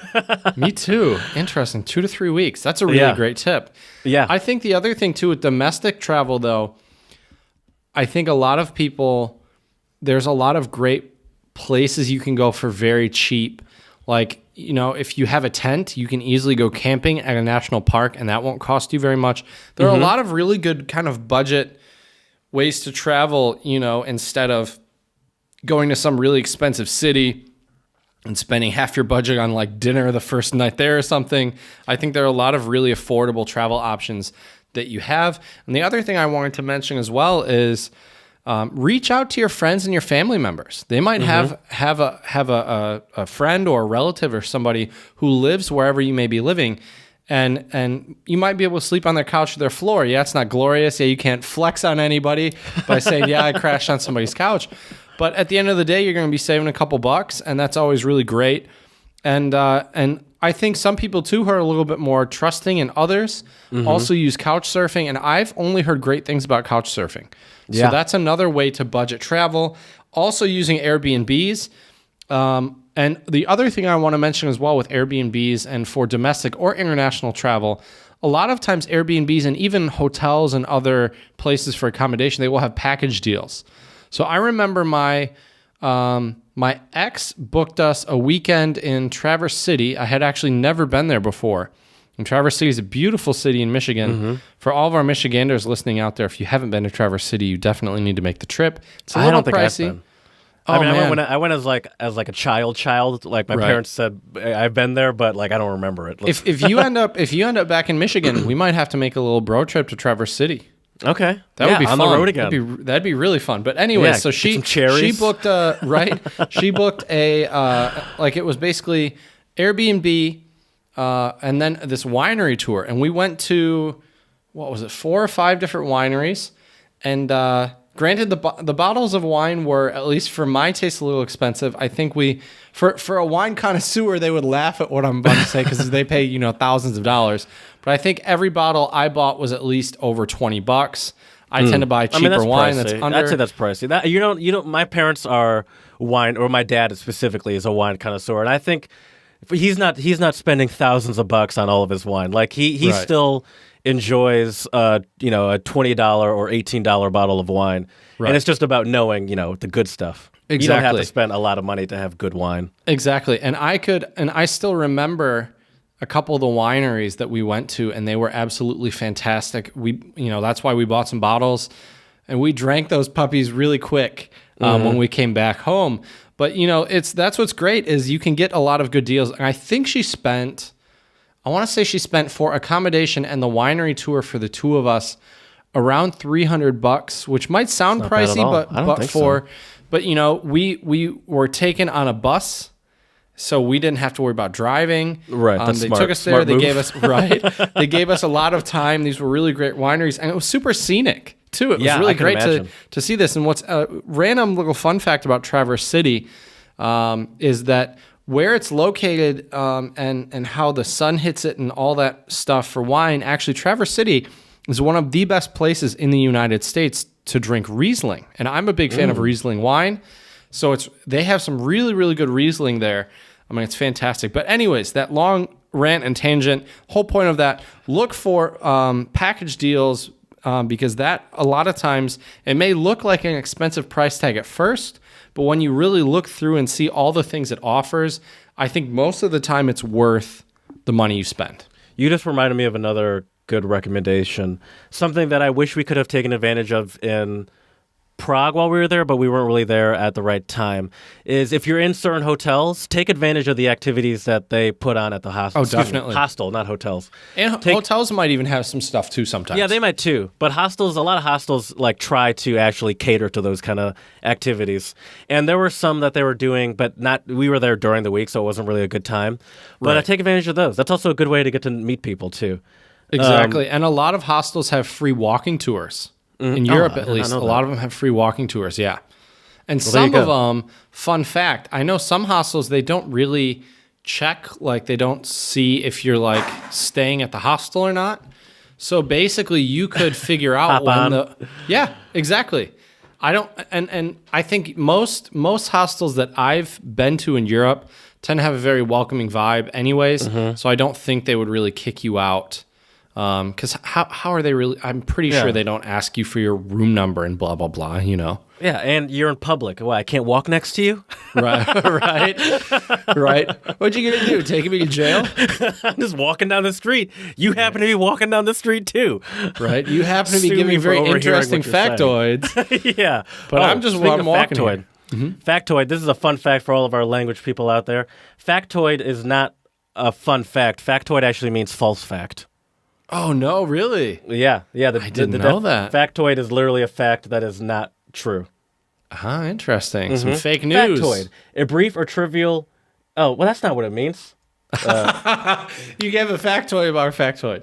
Me too. Interesting. 2 to 3 weeks. That's a really great tip. Yeah. I think the other thing, too, with domestic travel, though, I think a lot of people, there's a lot of great places you can go for very cheap. Like, if you have a tent, you can easily go camping at a national park, and that won't cost you very much. There are a lot of really good kind of budget ways to travel, instead of going to some really expensive city and spending half your budget on like dinner the first night there or something. I think there are a lot of really affordable travel options that you have. And the other thing I wanted to mention as well is reach out to your friends and your family members. They might have a friend or a relative or somebody who lives wherever you may be living, and you might be able to sleep on their couch or their floor. Yeah, it's not glorious. Yeah, you can't flex on anybody by saying, yeah, I crashed on somebody's couch. But at the end of the day, you're going to be saving a couple bucks, and that's always really great. And I think some people, too, who are a little bit more trusting in others also use couch surfing, and I've only heard great things about couch surfing. Yeah. So that's another way to budget travel. Also using Airbnbs. And the other thing I want to mention as well with Airbnbs and for domestic or international travel, a lot of times Airbnbs and even hotels and other places for accommodation, they will have package deals. So I remember my ex booked us a weekend in Traverse City. I had actually never been there before. And Traverse City is a beautiful city in Michigan. For all of our Michiganders listening out there, if you haven't been to Traverse City, you definitely need to make the trip. It's a little pricey. I went as a child. Like my parents said, I've been there, but like I don't remember it. If you end up back in Michigan, we might have to make a little bro trip to Traverse City. Okay, that would be on fun. The road again. That'd be really fun. But anyway, so she booked she booked a like it was basically Airbnb and then this winery tour, and we went to 4 or 5 different wineries, and granted the bottles of wine were, at least for my taste, a little expensive. I think for a wine connoisseur, they would laugh at what I'm about to say because they pay thousands of dollars. But I think every bottle I bought was at least over $20. I tend to buy cheaper wine. I'd say that's pricey. That my parents are wine, or my dad specifically is a wine connoisseur, and I think he's not spending thousands of bucks on all of his wine. Like he still enjoys a $20 or $18 bottle of wine, and it's just about knowing the good stuff. Exactly. You don't have to spend a lot of money to have good wine. Exactly, and I still remember a couple of the wineries that we went to, and they were absolutely fantastic. That's why we bought some bottles, and we drank those puppies really quick when we came back home. But that's what's great is you can get a lot of good deals. And I think she spent I want to say she spent for accommodation and the winery tour for the two of us around $300, which might sound Not bad at pricey, all. I don't think so. But you know, we were taken on a bus, so we didn't have to worry about driving. Right, that's they smart. took us there. Smart They move. gave us They gave us a lot of time. These were really great wineries, and it was super scenic too. It was Yeah, really I can great imagine. to see this. And what's a random little fun fact about Traverse City is that where it's located and how the sun hits it and all that stuff for wine. Actually, Traverse City is one of the best places in the United States to drink Riesling, and I'm a big fan of Riesling wine. So they have some really, really good Riesling there. I mean, it's fantastic. But anyways, that long rant and tangent, whole point of that, look for package deals because that a lot of times it may look like an expensive price tag at first, but when you really look through and see all the things it offers, I think most of the time it's worth the money you spend. You just reminded me of another good recommendation. Something that I wish we could have taken advantage of in Prague while we were there, but we weren't really there at the right time, is if you're in certain hotels, take advantage of the activities that they put on at the hostel. Oh, definitely. Hostel, not hotels. And hotels might even have some stuff too sometimes. Yeah, they might too. But hostels, a lot of hostels like try to actually cater to those kind of activities. And there were some that they were doing, but not. We were there during the week, so it wasn't really a good time. But Right. take advantage of those. That's also a good way to get to meet people too. Exactly. And a lot of hostels have free walking tours. In Europe, I at did not least, a know lot that. of them have free walking tours. Yeah. And Well, there you some of go. them, fun fact, I know some hostels, they don't really check, like they don't see if you're like staying at the hostel or not. So basically you could figure out Hop on. yeah, exactly. I don't, and I think most hostels that I've been to in Europe tend to have a very welcoming vibe anyways. Mm-hmm. So I don't think they would really kick you out. Because how are they really? I'm pretty Yeah. sure they don't ask you for your room number and blah blah blah. You know, Yeah, and you're in public. Why, I can't walk next to you? right, right. What you gonna do? Take me to jail? I'm just walking down the street. You happen to be walking down the street too. Right. You happen to be Sue giving me me for very overhearing interesting what you're saying. factoids. Yeah. But I'm just speaking I'm of walking factoid. here. Factoid, this is a fun fact for all of our language people out there. Factoid is not a fun fact. Factoid actually means false fact. Oh no, really? Yeah. I didn't know that. Factoid is literally a fact that is not true. Interesting. Some fake news. Factoid. A brief or trivial... Oh, well, that's not what it means. You gave a factoid about a factoid.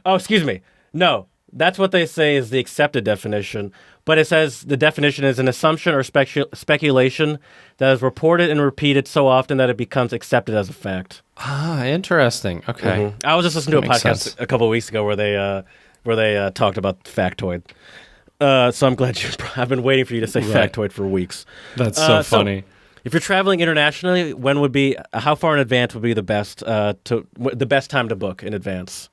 Oh, excuse me. No, that's what they say is the accepted definition. But it says the definition is an assumption or speculation that is reported and repeated so often that it becomes accepted as a fact. Interesting. Okay. I was just listening to a Makes podcast sense. a couple of weeks ago where they talked about factoid. So I'm glad I've been waiting for you to say Right. factoid for weeks. That's so funny. If you're traveling internationally, how far in advance would be the best time to book in advance?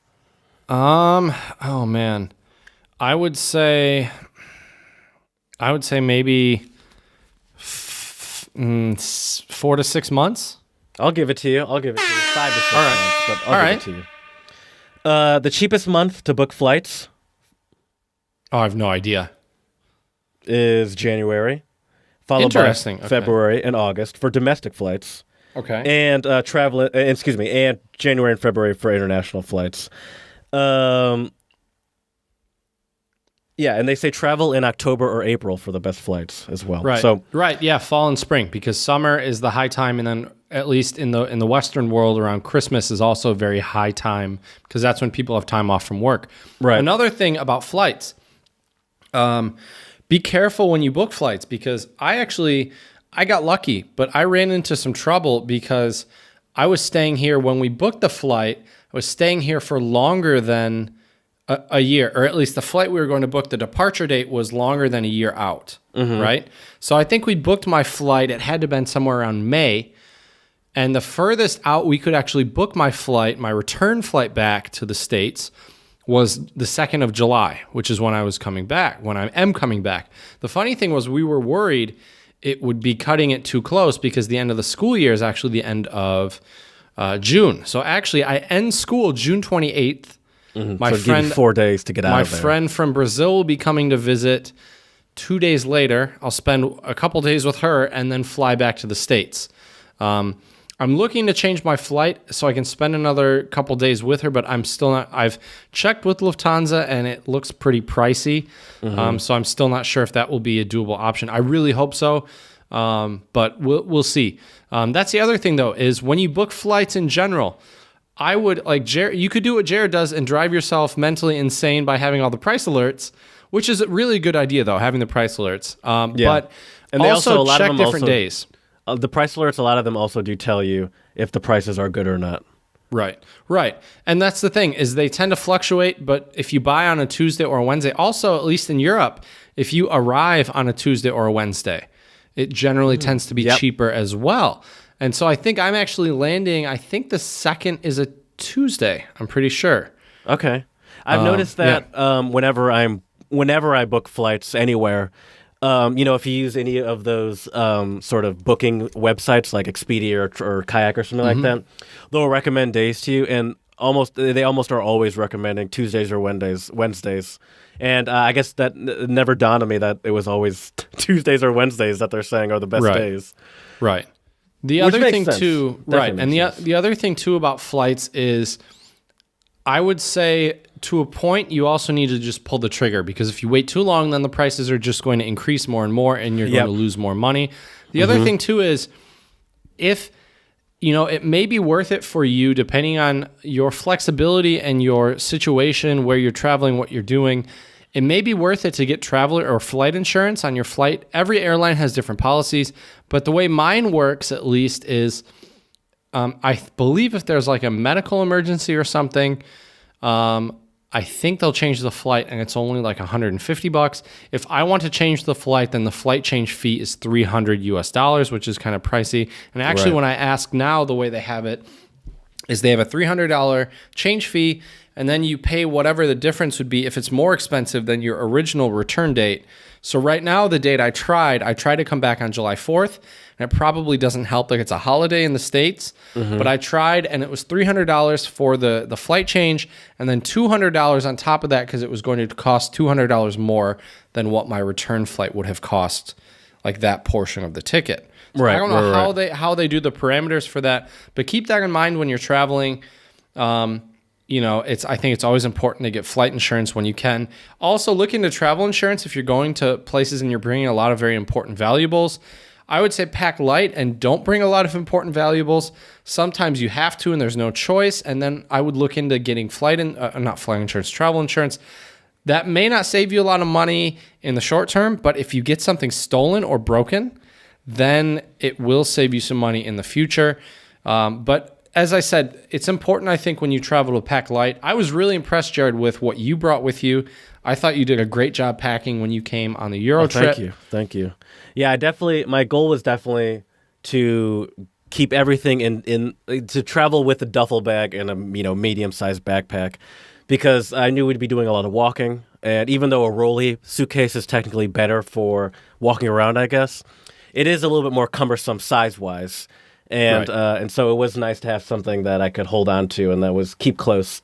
Oh man, I would say maybe 4 to 6 months. I'll give it to you. 5 to 6 months, but I'll All give it to you. The cheapest month to book flights Oh, I have no idea. is January, followed by Interesting. Okay. February and August for domestic flights, Okay. and and January and February for international flights. Yeah, and they say travel in October or April for the best flights as well. Right. So right. Yeah. Fall and spring, because summer is the high time, and then at least in the Western world around Christmas is also a very high time because that's when people have time off from work. Right. Another thing about flights, be careful when you book flights, because I got lucky, but I ran into some trouble because I was staying here when we booked the flight. I was staying here for longer than a year, or at least the flight we were going to book, the departure date was longer than a year out, right? So I think we booked my flight. It had to have been somewhere around May. And the furthest out we could actually book my flight, my return flight back to the States, was the 2nd of July, which is when I was coming back, when I am coming back. The funny thing was we were worried it would be cutting it too close because the end of the school year is actually the end of June. So actually I end school June 28th. My so give you 4 days to get out My of there. friend from Brazil will be coming to visit 2 days later. I'll spend a couple days with her and then fly back to the States. I'm looking to change my flight so I can spend another couple days with her, but I'm still not. I've checked with Lufthansa and it looks pretty pricey. So I'm still not sure if that will be a doable option. I really hope so, but we'll see. That's the other thing, though, is when you book flights in general, I would like Jared. You could do what Jared does and drive yourself mentally insane by having all the price alerts, which is a really good idea, though, having the price alerts. But and they also a lot check of them different days. The price alerts, a lot of them also do tell you if the prices are good or not. Right. And that's the thing, is they tend to fluctuate, but if you buy on a Tuesday or a Wednesday, also, at least in Europe, if you arrive on a Tuesday or a Wednesday, it generally tends to be cheaper as well. And so I think I'm actually landing, I think the 2nd is a Tuesday, I'm pretty sure. Okay. I've noticed that whenever I book flights anywhere, if you use any of those sort of booking websites like Expedia or Kayak or something like that, they'll recommend days to you, and they almost are always recommending Tuesdays or Wednesdays. And I guess that never dawned on me that it was always Tuesdays or Wednesdays that they're saying are the best days. Right. The Which other makes thing sense. too, Definitely and makes the other thing too about flights is, I would say to a point you also need to just pull the trigger, because if you wait too long, then the prices are just going to increase more and more, and you're going to lose more money. The other thing too is, if it may be worth it for you, depending on your flexibility and your situation, where you're traveling, what you're doing. It may be worth it to get traveler or flight insurance on your flight. Every airline has different policies, but the way mine works, at least, is I believe if there's like a medical emergency or something, I think they'll change the flight, and it's only like $150. If I want to change the flight, then the flight change fee is $300, which is kind of pricey. And actually, when I ask now, the way they have it is they have a $300 change fee, and then you pay whatever the difference would be if it's more expensive than your original return date. So right now, the date I tried to come back on July 4th, and it probably doesn't help, like it's a holiday in the States, but I tried, and it was $300 for the flight change, and then $200 on top of that, because it was going to cost $200 more than what my return flight would have cost, like that portion of the ticket. So I don't know how they do the parameters for that, but keep that in mind when you're traveling. I think it's always important to get flight insurance when you can. Also, look into travel insurance if you're going to places and you're bringing a lot of very important valuables. I would say pack light and don't bring a lot of important valuables. Sometimes you have to and there's no choice. And then I would look into getting travel insurance. That may not save you a lot of money in the short term, but if you get something stolen or broken, then it will save you some money in the future. But as I said, it's important, I think, when you travel to pack light. I was really impressed, Jared, with what you brought with you. I thought you did a great job packing when you came on the Euro trip. Thank you. Yeah, my goal was definitely to keep everything to travel with a duffel bag and a medium-sized backpack, because I knew we'd be doing a lot of walking. And even though a rolly suitcase is technically better for walking around, I guess, it is a little bit more cumbersome size-wise. And so it was nice to have something that I could hold on to, and that was keep close.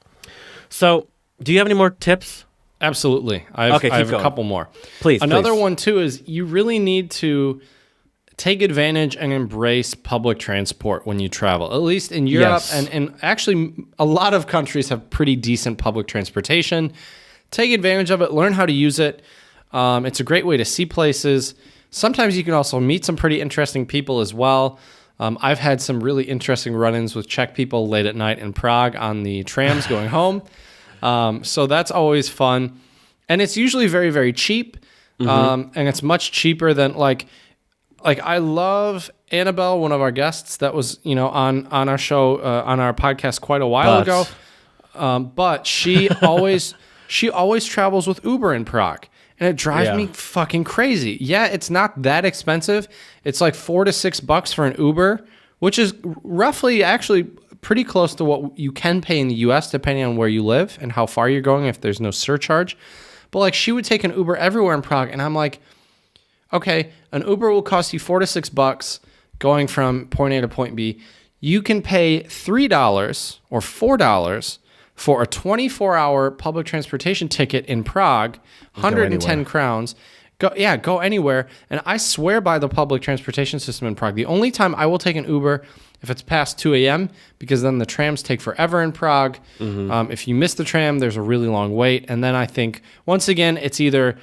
So, do you have any more tips? Absolutely. I have a couple more. Please. Another one, too, is you really need to take advantage and embrace public transport when you travel, at least in Europe. Yes. And actually, a lot of countries have pretty decent public transportation. Take advantage of it. Learn how to use it. It's a great way to see places. Sometimes you can also meet some pretty interesting people as well. I've had some really interesting run-ins with Czech people late at night in Prague on the trams going home. So that's always fun. And it's usually very, very cheap. And it's much cheaper than like I love Annabelle, one of our guests that was, on our show, on our podcast quite a while ago. But she always travels with Uber in Prague. And it drives me fucking crazy. Yeah, it's not that expensive. It's like $4 to $6 for an Uber, which is roughly actually pretty close to what you can pay in the US, depending on where you live and how far you're going, if there's no surcharge. But like, she would take an Uber everywhere in Prague, and I'm like, okay, an Uber will cost you $4 to $6 going from point A to point B. You can pay $3 or $4 for a 24-hour public transportation ticket in Prague, 110 crowns. Go anywhere. And I swear by the public transportation system in Prague. The only time I will take an Uber if it's past 2 a.m., because then the trams take forever in Prague. If you miss the tram, there's a really long wait. And then I think, once again, it's either,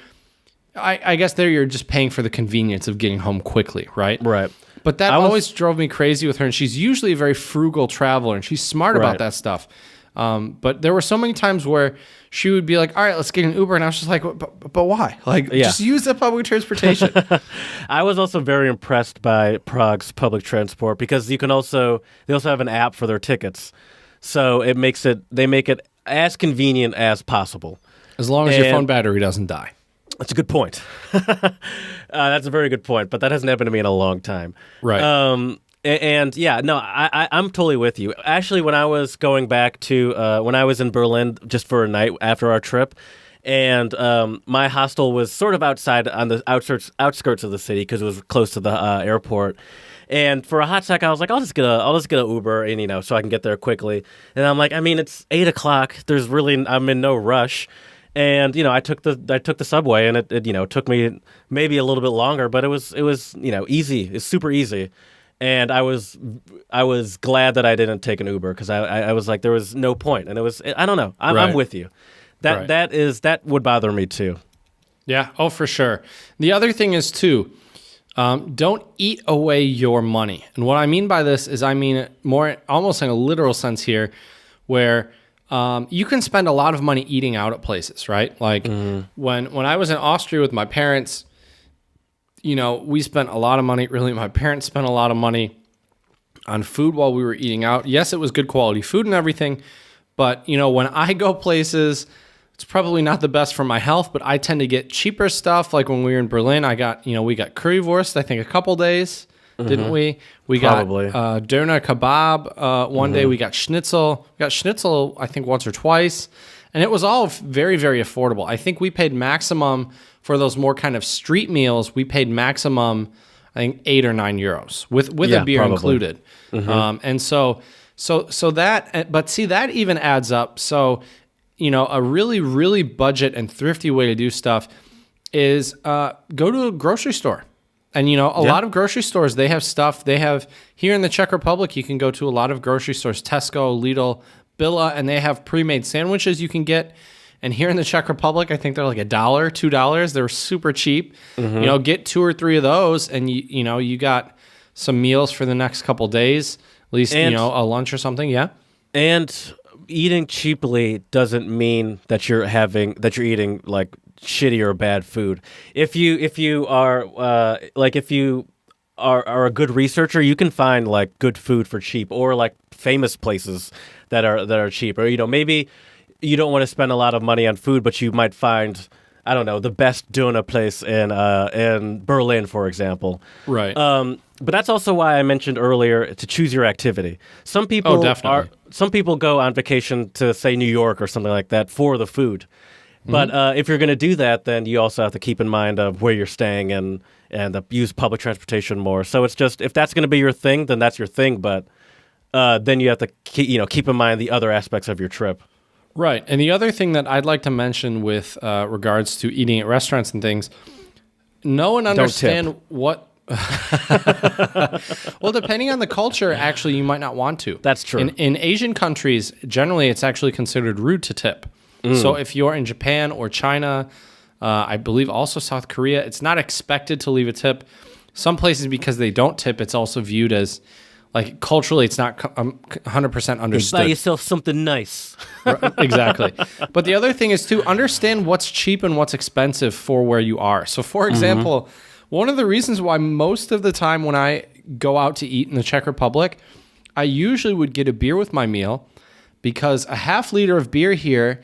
I guess there you're just paying for the convenience of getting home quickly, right? Right. But that always drove me crazy with her, and she's usually a very frugal traveler, and she's smart about that stuff. But there were so many times where she would be like, all right, let's get an Uber. And I was just like, but why? Like, just use the public transportation. I was also very impressed by Prague's public transport because they also have an app for their tickets. So they make it as convenient as possible. As long as your phone battery doesn't die. That's a good point. That's a very good point, but that hasn't happened to me in a long time. Right. I'm totally with you. Actually, when I was going back to when I was in Berlin just for a night after our trip, and my hostel was sort of outside on the outskirts of the city because it was close to the airport. And for a hot sec, I was like, I'll just get a Uber, and so I can get there quickly. And I'm like, I mean, it's 8:00. I'm in no rush. And I took the subway, and it took me maybe a little bit longer, but it was easy. It's super easy. And I was glad that I didn't take an Uber because I was like, there was no point. And I don't know. I'm with you. That would bother me too. Yeah. Oh, for sure. The other thing is too, don't eat away your money. And what I mean by this is I mean it more almost in a literal sense here, where you can spend a lot of money eating out at places, right? Like when I was in Austria with my parents, we spent a lot of money. Really, my parents spent a lot of money on food while we were eating out. Yes, it was good quality food and everything, but when I go places, it's probably not the best for my health, but I tend to get cheaper stuff. Like when we were in Berlin, we got currywurst, I think a couple days, didn't we? We Probably. got doner kebab. One day we got schnitzel. We got schnitzel, I think, once or twice. And it was all very, very affordable. I think we paid maximum for those more kind of street meals. We paid maximum, I think, €8 or €9 with a beer probably included. And so that, but see, that even adds up. So, a really, really budget and thrifty way to do stuff is go to a grocery store. And, a lot of grocery stores, they have stuff. They have, here in the Czech Republic, you can go to a lot of grocery stores, Tesco, Lidl, Billa, and they have pre-made sandwiches you can get. And here in the Czech Republic, I think they're like $1, $2. They're super cheap. Get 2 or 3 of those, and you got some meals for the next couple days, at least a lunch or something. Yeah. And eating cheaply doesn't mean that you're eating like shitty or bad food. If you are a good researcher, you can find like good food for cheap, or like famous places that are cheap, or maybe you don't want to spend a lot of money on food, but you might find, I don't know, the best doner place in Berlin, for example. Right. But that's also why I mentioned earlier to choose your activity. Some people go on vacation to, say, New York or something like that for the food. But if you're going to do that, then you also have to keep in mind of where you're staying and use public transportation more. So it's just, if that's going to be your thing, then that's your thing. But then you have to keep in mind the other aspects of your trip. Right. And the other thing that I'd like to mention with regards to eating at restaurants and things, know and understand what... Well, depending on the culture, actually, you might not want to. That's true. In Asian countries, generally, it's actually considered rude to tip. So if you're in Japan or China, I believe also South Korea, it's not expected to leave a tip. Some places, because they don't tip, it's also viewed as, like, culturally, it's not 100% understood. Buy yourself something nice. Exactly. But the other thing is to understand what's cheap and what's expensive for where you are. So, for example, one of the reasons why most of the time when I go out to eat in the Czech Republic, I usually would get a beer with my meal, because a half liter of beer here,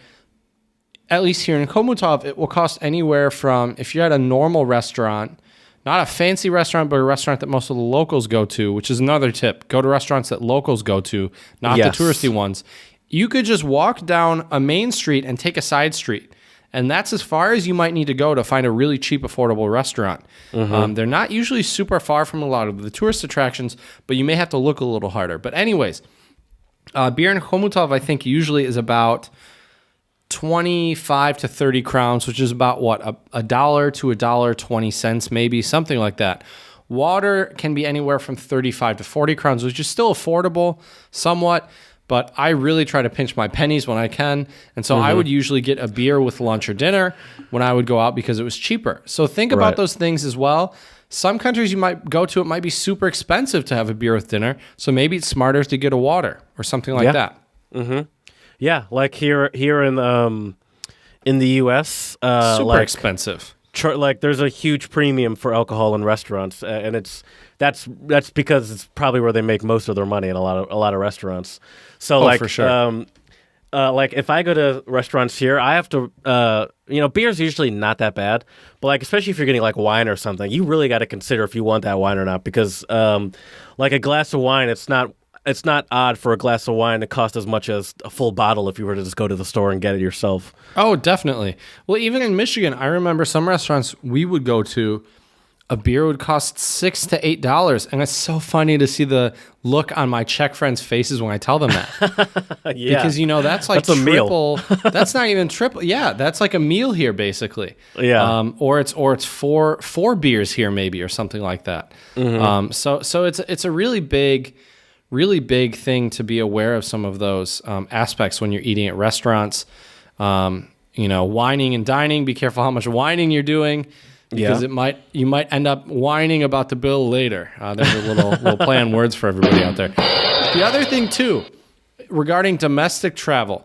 at least here in Chomutov, it will cost anywhere from, if you're at a normal restaurant, not a fancy restaurant, but a restaurant that most of the locals go to, which is another tip. Go to restaurants that locals go to, not the touristy ones. You could just walk down a main street and take a side street. And that's as far as you might need to go to find a really cheap, affordable restaurant. They're not usually super far from a lot of the tourist attractions, but you may have to look a little harder. But anyways, beer in Chomutov, I think, usually is about 25 to 30 crowns, which is about what, $1 to $1.20, maybe, something like that. Water can be anywhere from 35 to 40 crowns, which is still affordable somewhat, but I really try to pinch my pennies when I can. And so I would usually get a beer with lunch or dinner when I would go out because it was cheaper. So think about those things as well. Some countries you might go to, it might be super expensive to have a beer with dinner. So maybe it's smarter to get a water or something like that. Yeah, like here in the U.S., Super expensive. Like there's a huge premium for alcohol in restaurants, and that's because it's probably where they make most of their money in a lot of restaurants. So for sure. Like if I go to restaurants here, I have to, beer's usually not that bad, but like especially if you're getting like wine or something, you really got to consider if you want that wine or not, because like a glass of wine, it's not odd for a glass of wine to cost as much as a full bottle if you were to just go to the store and get it yourself. Oh, definitely. Well, even in Michigan, I remember some restaurants we would go to, a beer would cost $6 to $8, and it's so funny to see the look on my Czech friends' faces when I tell them that. Because that's like that's triple. That's not even triple. Yeah, that's like a meal here basically. Yeah. Or it's four beers here maybe or something like that. So it's a really big thing to be aware of some of those aspects when you're eating at restaurants. Whining and dining. Be careful how much whining you're doing. Because you might end up whining about the bill later. There's a little play on words for everybody out there. The other thing too, regarding domestic travel,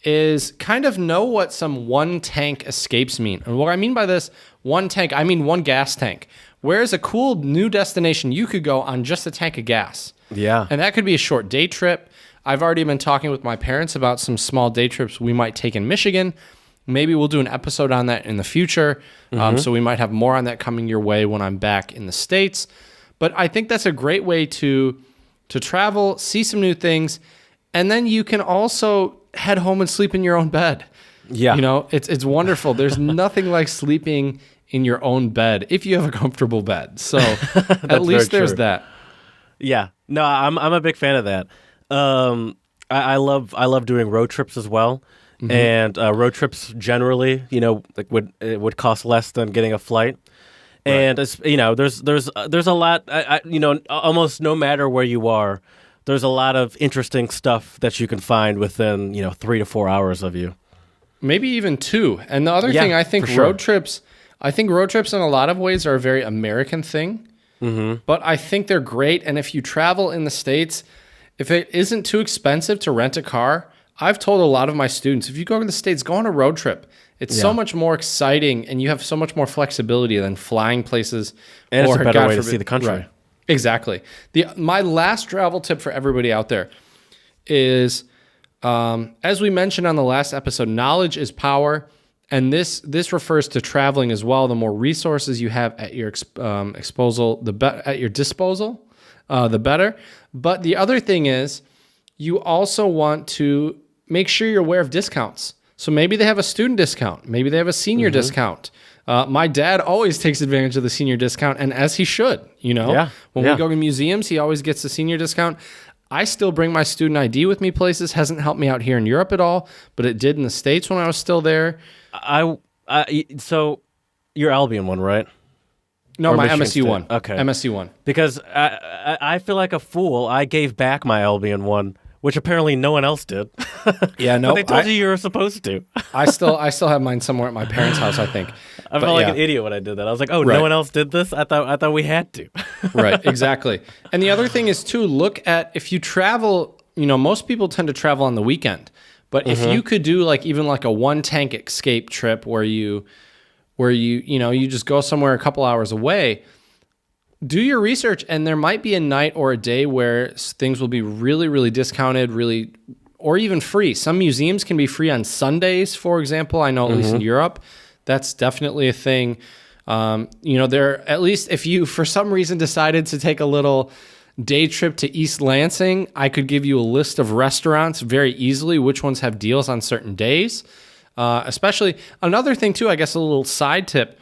is kind of know what some one tank escapes mean. And what I mean by this, one tank, I mean one gas tank. Where's a cool new destination you could go on just a tank of gas? Yeah. And that could be a short day trip. I've already been talking with my parents about some small day trips we might take in Michigan. Maybe we'll do an episode on that in the future. So we might have more on that coming your way when I'm back in the States. But I think that's a great way to travel, see some new things, and then you can also head home and sleep in your own bed. Yeah. It's wonderful. There's nothing like sleeping in your own bed if you have a comfortable bed. So at least there's that. Yeah. No, I'm a big fan of that. I love doing road trips as well. And road trips generally, would cost less than getting a flight. Right. And there's a lot. Almost no matter where you are, there's a lot of interesting stuff that you can find within 3 to 4 hours of you. Maybe even 2. And the other thing, I think road trips in a lot of ways are a very American thing. But I think they're great. And if you travel in the States, if it isn't too expensive to rent a car, I've told a lot of my students, if you go to the States, go on a road trip. It's so much more exciting, and you have so much more flexibility than flying places. And it's a better way to see the country. Right. Exactly. My last travel tip for everybody out there is, as we mentioned on the last episode, knowledge is power, and this refers to traveling as well. The more resources you have at your disposal, the better. But the other thing is, you also want to make sure you're aware of discounts. So maybe they have a student discount. Maybe they have a senior discount. My dad always takes advantage of the senior discount, and as he should, When we go to museums, he always gets the senior discount. I still bring my student ID with me places. Hasn't helped me out here in Europe at all, but it did in the States when I was still there. So your Albion one, right? No, or my Michigan MSU State. one. Okay. MSU one. Because I feel like a fool. I gave back my Albion one, which apparently no one else did. Yeah, no. But they told you were supposed to. I still have mine somewhere at my parents' house, I think. I felt like an idiot when I did that. I was like, no one else did this? I thought we had to. Right, exactly. And the other thing is, too, look at, if you travel, most people tend to travel on the weekend. But if you could do even a one-tank escape trip where you just go somewhere a couple hours away, do your research, and there might be a night or a day where things will be really, really discounted, or even free. Some museums can be free on Sundays, for example. I know at least in Europe, that's definitely a thing. At least if you, for some reason, decided to take a little day trip to East Lansing, I could give you a list of restaurants very easily, which ones have deals on certain days. Especially, another thing too, I guess a little side tip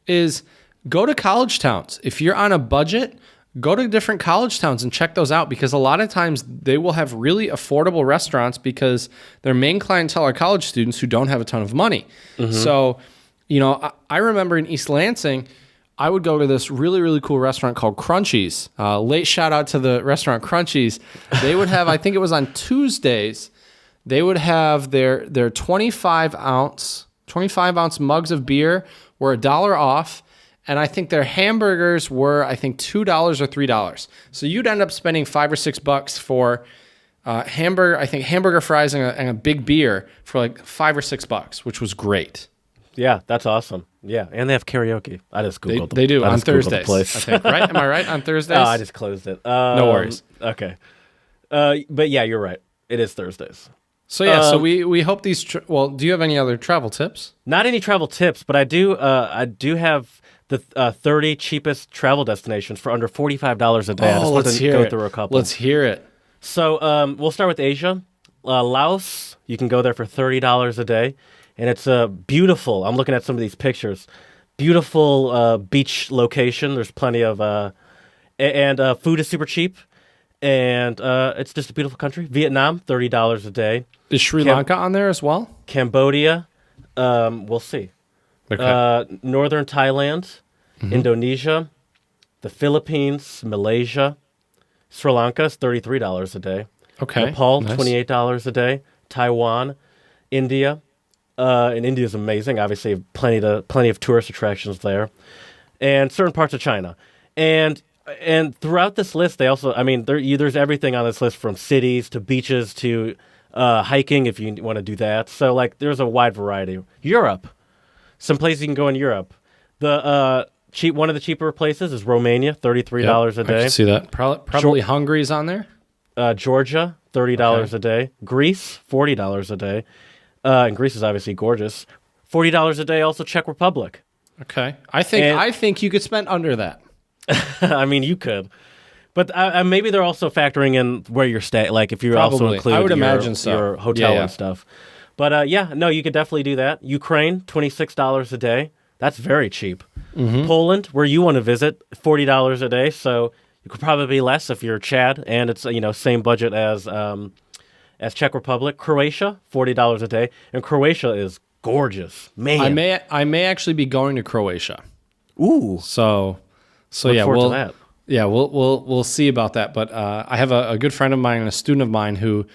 is, go to college towns. If you're on a budget, go to different college towns and check those out, because a lot of times they will have really affordable restaurants because their main clientele are college students who don't have a ton of money. So, I remember in East Lansing, I would go to this really, really cool restaurant called Crunchies. Late shout out to the restaurant Crunchies. They would have, I think it was on Tuesdays, they would have their 25 ounce mugs of beer were $1 off. And I think their hamburgers were, I think, $2 or $3. So you'd end up spending $5 or $6 for hamburger fries and a big beer for like $5 or $6, which was great. Yeah, that's awesome. Yeah, and they have karaoke. I just Googled They do on Thursdays, the place. I think, right? Am I right? On Thursdays? Oh, I just closed it. No worries. Okay. But yeah, you're right. It is Thursdays. So yeah, so we hope these. Well, do you have any other travel tips? Not any travel tips, but I do have the 30 cheapest travel destinations for under $45 a day. I just want to go through a couple. Let's hear it. So we'll start with Asia. Laos, you can go there for $30 a day. And it's beautiful. I'm looking at some of these pictures. Beautiful beach location. There's plenty of... and food is super cheap. And it's just a beautiful country. Vietnam, $30 a day. Is Sri Lanka on there as well? Cambodia, we'll see. Okay. Northern Thailand, Indonesia, the Philippines, Malaysia. Sri Lanka is $33 a day. Okay. Nepal, nice. $28 a day. Taiwan, India. And India is amazing. Obviously, plenty of tourist attractions there, and certain parts of China. And throughout this list, they also, I mean, there's everything on this list from cities to beaches to hiking if you want to do that. So like, there's a wide variety. Europe, some places you can go in Europe. The one of the cheaper places is Romania, $33 a day. I can see that. Probably Hungary's on there. Georgia, $30 a day. Greece, $40 a day. And Greece is obviously gorgeous. $40 a day, also Czech Republic. Okay. I think you could spend under that. I mean, you could. But maybe they're also factoring in where you're staying, like if you also include I would imagine your hotel and stuff. But you could definitely do that. Ukraine, $26 a day. That's very cheap. Mm-hmm. Poland, where you want to visit, $40 a day. So you could probably be less if you're Chad, and it's same budget as Czech Republic. Croatia, $40 a day, and Croatia is gorgeous. Man, I may actually be going to Croatia. Ooh, so Look yeah, forward to that. Yeah, we'll see about that. But I have a good friend of mine and a student of mine who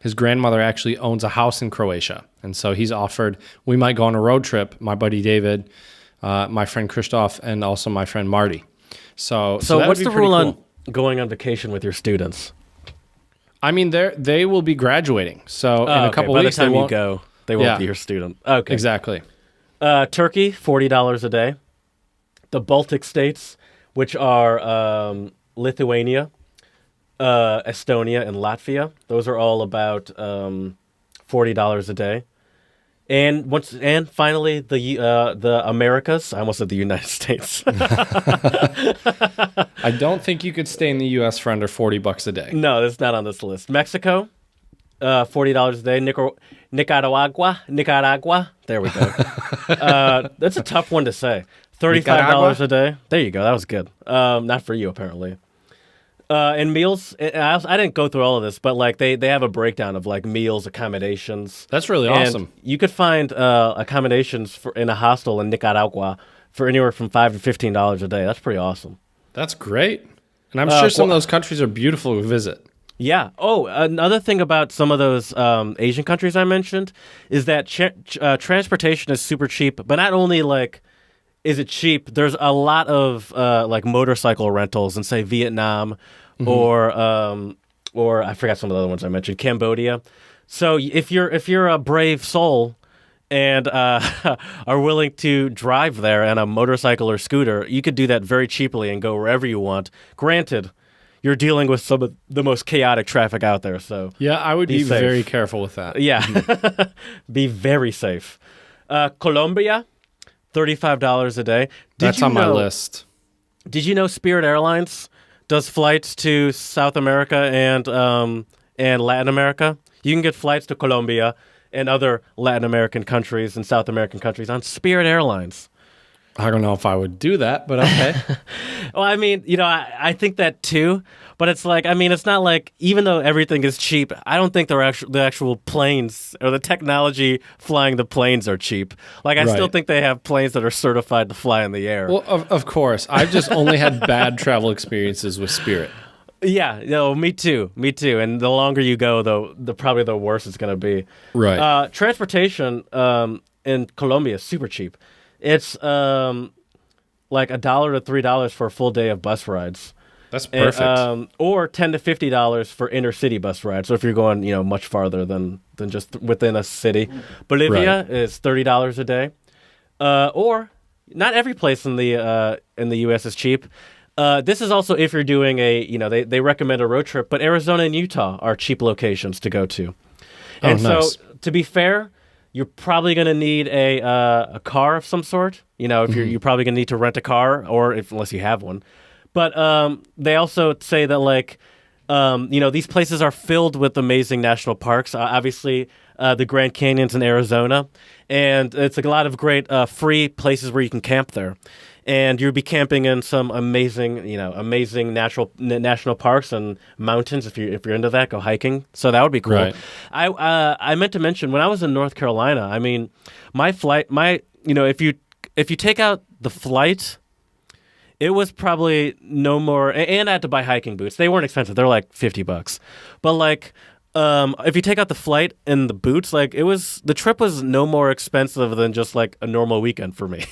his grandmother actually owns a house in Croatia, and so he's offered we might go on a road trip. My buddy David, my friend Christoph, and also my friend Marty. So what's the rule on going on vacation with your students? I mean, they will be graduating, so in a couple weeks, by the time you go, they won't be your student. Okay, exactly. Turkey, $40 a day. The Baltic states, which are Lithuania, Estonia, and Latvia, those are all about $40 a day. And finally the Americas. I almost said the United States. I don't think you could stay in the U.S. for under $40 a day. No, that's not on this list. Mexico, $40 a day. Nicaragua. There we go. That's a tough one to say. $35 a day. There you go. That was good. Not for you apparently. And meals, I didn't go through all of this, but like they have a breakdown of like meals, accommodations. That's really awesome. You could find accommodations in a hostel in Nicaragua for anywhere from $5 to $15 a day. That's pretty awesome. That's great. And I'm sure some of those countries are beautiful to visit. Yeah. Oh, another thing about some of those Asian countries I mentioned is that transportation is super cheap, but not only like is it cheap, there's a lot of like motorcycle rentals in say Vietnam or I forgot some of the other ones I mentioned, Cambodia. So if you're a brave soul and are willing to drive there on a motorcycle or scooter, you could do that very cheaply and go wherever you want. Granted, you're dealing with some of the most chaotic traffic out there, so yeah, I would be very careful with that. Yeah, be very safe. Colombia, $35 a day. That's on my list. Did you know Spirit Airlines does flights to South America and Latin America? You can get flights to Colombia and other Latin American countries and South American countries on Spirit Airlines. I don't know if I would do that, but okay. Well, I mean, I think that too, but it's like, I mean, it's not like, even though everything is cheap, I don't think the actual planes or the technology flying the planes are cheap. Like, I still think they have planes that are certified to fly in the air. Well, of course. I've just only had bad travel experiences with Spirit. Yeah, me too. And the longer you go, though, probably the worse it's going to be. Right. Transportation in Colombia is super cheap. It's like $1 to $3 for a full day of bus rides. That's perfect. Or $10 to $50 for inner city bus rides. So if you're going, much farther than just within a city. Bolivia is $30 a day. Or not every place in the U.S. is cheap. This is also if you're doing they recommend a road trip, but Arizona and Utah are cheap locations to go to. And nice. So, to be fair, you're probably going to need a car of some sort. If you're probably going to need to rent a car, or unless you have one. But they also say that these places are filled with amazing national parks. Obviously, the Grand Canyon's in Arizona, and it's a lot of great free places where you can camp there. And you'll be camping in some amazing national parks and mountains. If you're into that, go hiking. So that would be cool. Right. I meant to mention when I was in North Carolina. I mean, if you take out the flight, it was probably no more. And I had to buy hiking boots. They weren't expensive. They're like $50. But if you take out the flight and the boots, the trip was no more expensive than just like a normal weekend for me.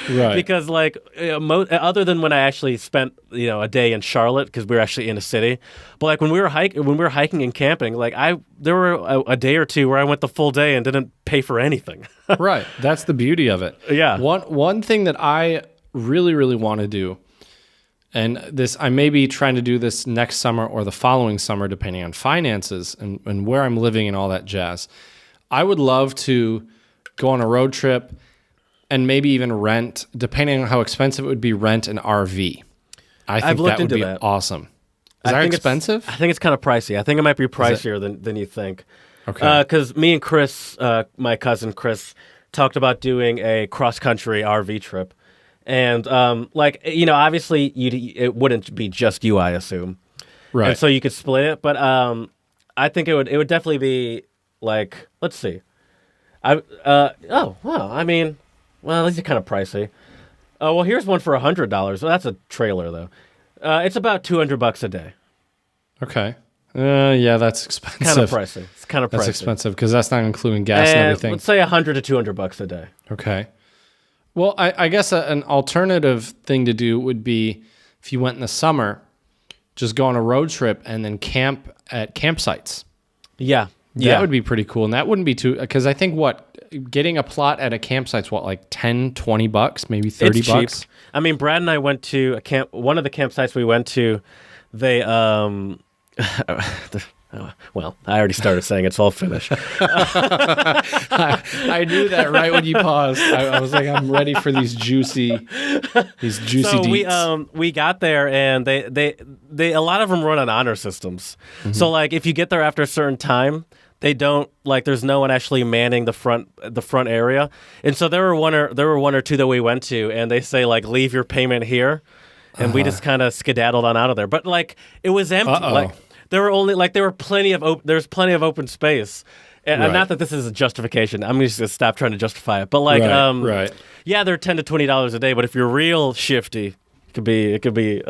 Right. Because other than when I actually spent a day in Charlotte because we were actually in a city, but when we were hiking and camping, there were a day or two where I went the full day and didn't pay for anything. Right. That's the beauty of it. Yeah. One thing that I really, really want to do, and I may be trying to do this next summer or the following summer, depending on finances and where I'm living and all that jazz. I would love to go on a road trip and maybe even rent, depending on how expensive it would be, rent an RV. I think that would be awesome. Is that expensive? I think it's kind of pricey. I think it might be pricier than you think. Okay. Because me and Chris, my cousin Chris, talked about doing a cross-country RV trip. And, obviously it wouldn't be just you, I assume. Right. And so you could split it. But I think it would definitely be let's see. These are kind of pricey. Well, here's one for $100. Well, that's a trailer, though. It's about $200 a day. Okay. Yeah, that's expensive. Kind of pricey. It's kind of pricey. That's expensive because that's not including gas and everything. Let's say $100 to $200 a day. Okay. Well, I guess an alternative thing to do would be if you went in the summer, just go on a road trip and then camp at campsites. Yeah. That would be pretty cool. And that wouldn't be too, because I think getting a plot at a campsite's like $10, $20, maybe $30. It's cheap. I mean, Brad and I went to one of the campsites we went to, they, well, I already started saying it's all finished. I knew that right when you paused. I was like, I'm ready for these juicy deets. We got there and they a lot of them run on honor systems. Mm-hmm. So if you get there after a certain time, they don't there's no one actually manning the front area. And so there were one or two that we went to, and they say leave your payment here, and we just kind of skedaddled on out of there. But it was empty. Uh-oh. There were plenty of there's plenty of open space, and not that this is a justification. I'm just gonna stop trying to justify it. But right. Yeah, they're $10 to $20 a day. But if you're real shifty, it could be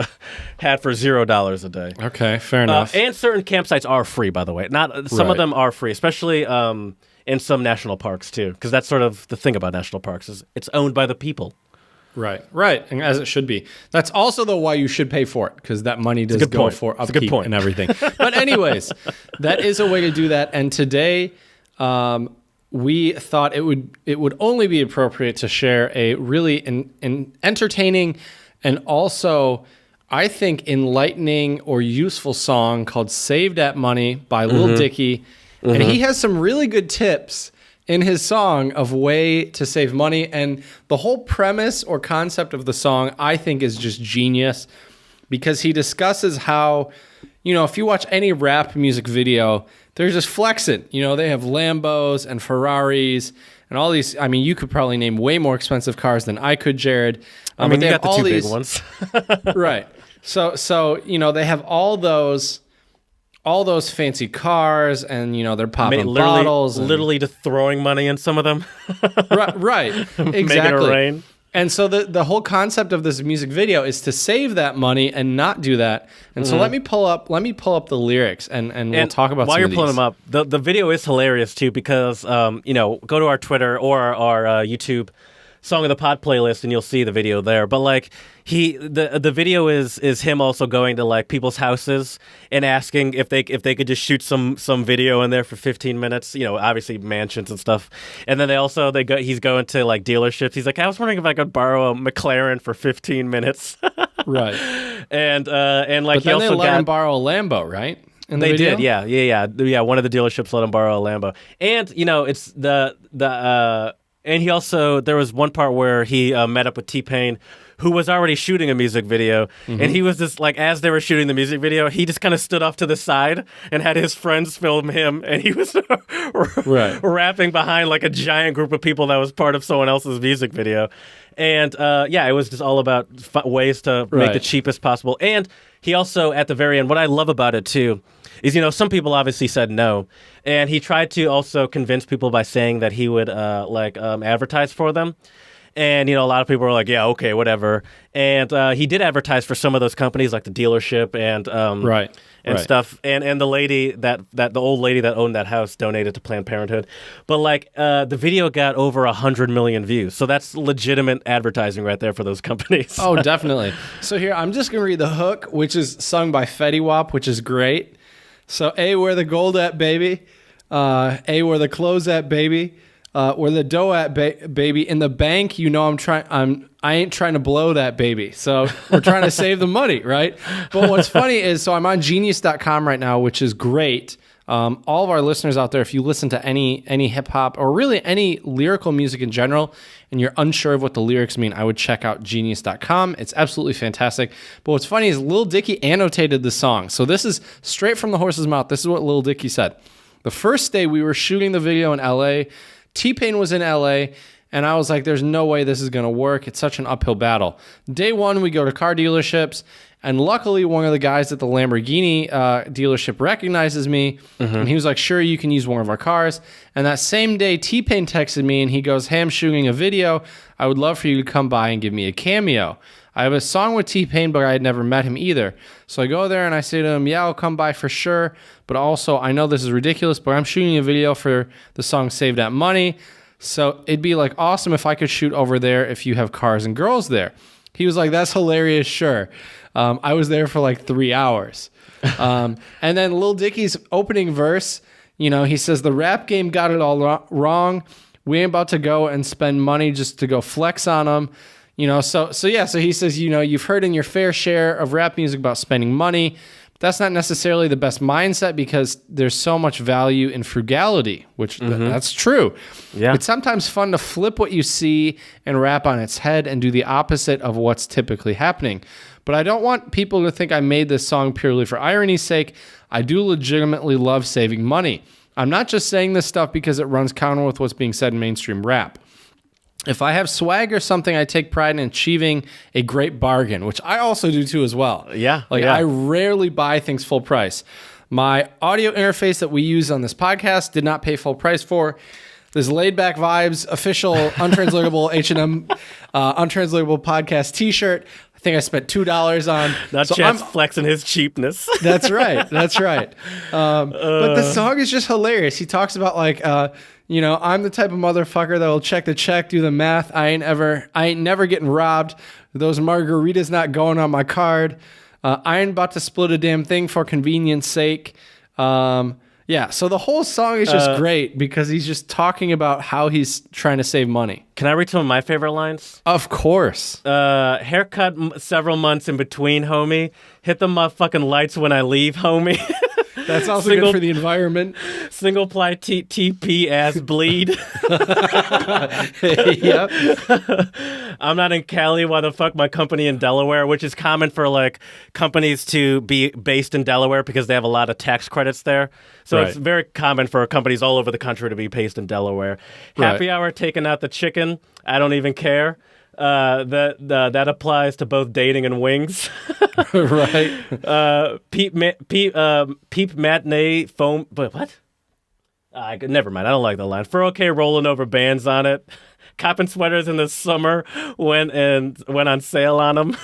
had for $0 a day. Okay, fair enough. And certain campsites are free, by the way. Some of them are free, especially in some national parks too, because that's sort of the thing about national parks is it's owned by the people. Right, and as it should be. That's also why you should pay for it, because that money does go for upkeep and everything. But anyways, that is a way to do that. And today, we thought it would only be appropriate to share a really an entertaining and also, I think, enlightening or useful song called "Save That Money" by Lil Dicky, and he has some really good tips in his song of way to save money. And the whole premise or concept of the song, I think, is just genius, because he discusses how, if you watch any rap music video, they're just flexing. They have Lambos and Ferraris and all these. I mean, you could probably name way more expensive cars than I could, Jared. I mean, you got the two big ones. Right. So they have all those fancy cars, and they're popping bottles, and literally just throwing money in some of them. right. Exactly. Making it rain. And so the whole concept of this music video is to save that money and not do that. And so let me pull up the lyrics and we'll talk about. While some you're of pulling these. them up, the video is hilarious too because go to our Twitter or our YouTube Song of the Pod playlist and you'll see the video there. But like the video is him also going to like people's houses and asking if they could just shoot some video in there for 15 minutes, obviously mansions and stuff. And then he's going to like dealerships. He's like, I was wondering if I could borrow a McLaren for 15 minutes. Right. And like but then they let him borrow a Lambo, right? They did, yeah. One of the dealerships let him borrow a Lambo. And it's and he also, there was one part where he met up with T-Pain, who was already shooting a music video. Mm-hmm. And he was just like, as they were shooting the music video, he just kind of stood off to the side and had his friends film him. And he was rapping behind like a giant group of people that was part of someone else's music video. And it was just all about ways to make the cheapest possible. And he also, at the very end, what I love about it too, is, some people obviously said no. And he tried to also convince people by saying that he would advertise for them. And, a lot of people were like, yeah, okay, whatever. And he did advertise for some of those companies, like the dealership and stuff. And the lady the old lady that owned that house donated to Planned Parenthood. But like the video got over 100 million views. So that's legitimate advertising right there for those companies. Oh, definitely. So here, I'm just going to read the hook, which is sung by Fetty Wap, which is great. So, A, where the gold at, baby? A, where the clothes at, baby? Where the dough at, baby? In the bank, I ain't trying to blow that, baby. So we're trying to save the money, right? But what's funny is, so I'm on Genius.com right now, which is great. All of our listeners out there, if you listen to any hip hop or really any lyrical music in general, and you're unsure of what the lyrics mean, I would check out Genius.com. It's absolutely fantastic. But what's funny is Lil Dicky annotated the song. So this is straight from the horse's mouth. This is what Lil Dicky said. The first day we were shooting the video in LA, T-Pain was in LA, and I was like, there's no way this is going to work. It's such an uphill battle. Day one, we go to car dealerships, and luckily one of the guys at the Lamborghini dealership recognizes me, and he was like, sure, you can use one of our cars. And that same day, T-Pain texted me, and he goes, hey, I'm shooting a video. I would love for you to come by and give me a cameo. I have a song with T-Pain, but I had never met him either. So I go there and I say to him, yeah, I'll come by for sure. But also, I know this is ridiculous, but I'm shooting a video for the song Save That Money. So it'd be like awesome if I could shoot over there if you have cars and girls there. He was like, that's hilarious, sure. I was there for like 3 hours. And then Lil Dicky's opening verse, he says, the rap game got it all wrong. We ain't about to go and spend money just to go flex on them. So he says, you've heard in your fair share of rap music about spending money. That's not necessarily the best mindset because there's so much value in frugality, which that's true. Yeah. It's sometimes fun to flip what you see and rap on its head and do the opposite of what's typically happening. But I don't want people to think I made this song purely for irony's sake. I do legitimately love saving money. I'm not just saying this stuff because it runs counter with what's being said in mainstream rap. If I have swag or something, I take pride in achieving a great bargain, which I also do too as well. Yeah. I rarely buy things full price. My audio interface that we use on this podcast did not pay full price for. This Laid Back Vibes official untranslatable H&M untranslatable podcast t-shirt, I think I spent $2 on. Not Chad's flexing his cheapness. That's right. But the song is just hilarious. He talks about I'm the type of motherfucker that will check the check, do the math. I ain't never getting robbed. Those margaritas not going on my card. I ain't about to split a damn thing for convenience sake. So the whole song is just great because he's just talking about how he's trying to save money. Can I read some of my favorite lines? Of course. Haircut several months in between, homie. Hit the motherfucking lights when I leave, homie. That's also good for the environment. Single ply TP ass bleed. Yep. I'm not in Cali. Why the fuck my company in Delaware? Which is common for like companies to be based in Delaware because they have a lot of tax credits there. So it's very common for companies all over the country to be based in Delaware. Happy hour taking out the chicken. I don't even care. That applies to both dating and wings. Right. Peep matinee foam. But what? Never mind. I don't like the line. For okay, rolling over bands on it. Cotton sweaters in the summer went on sale on them.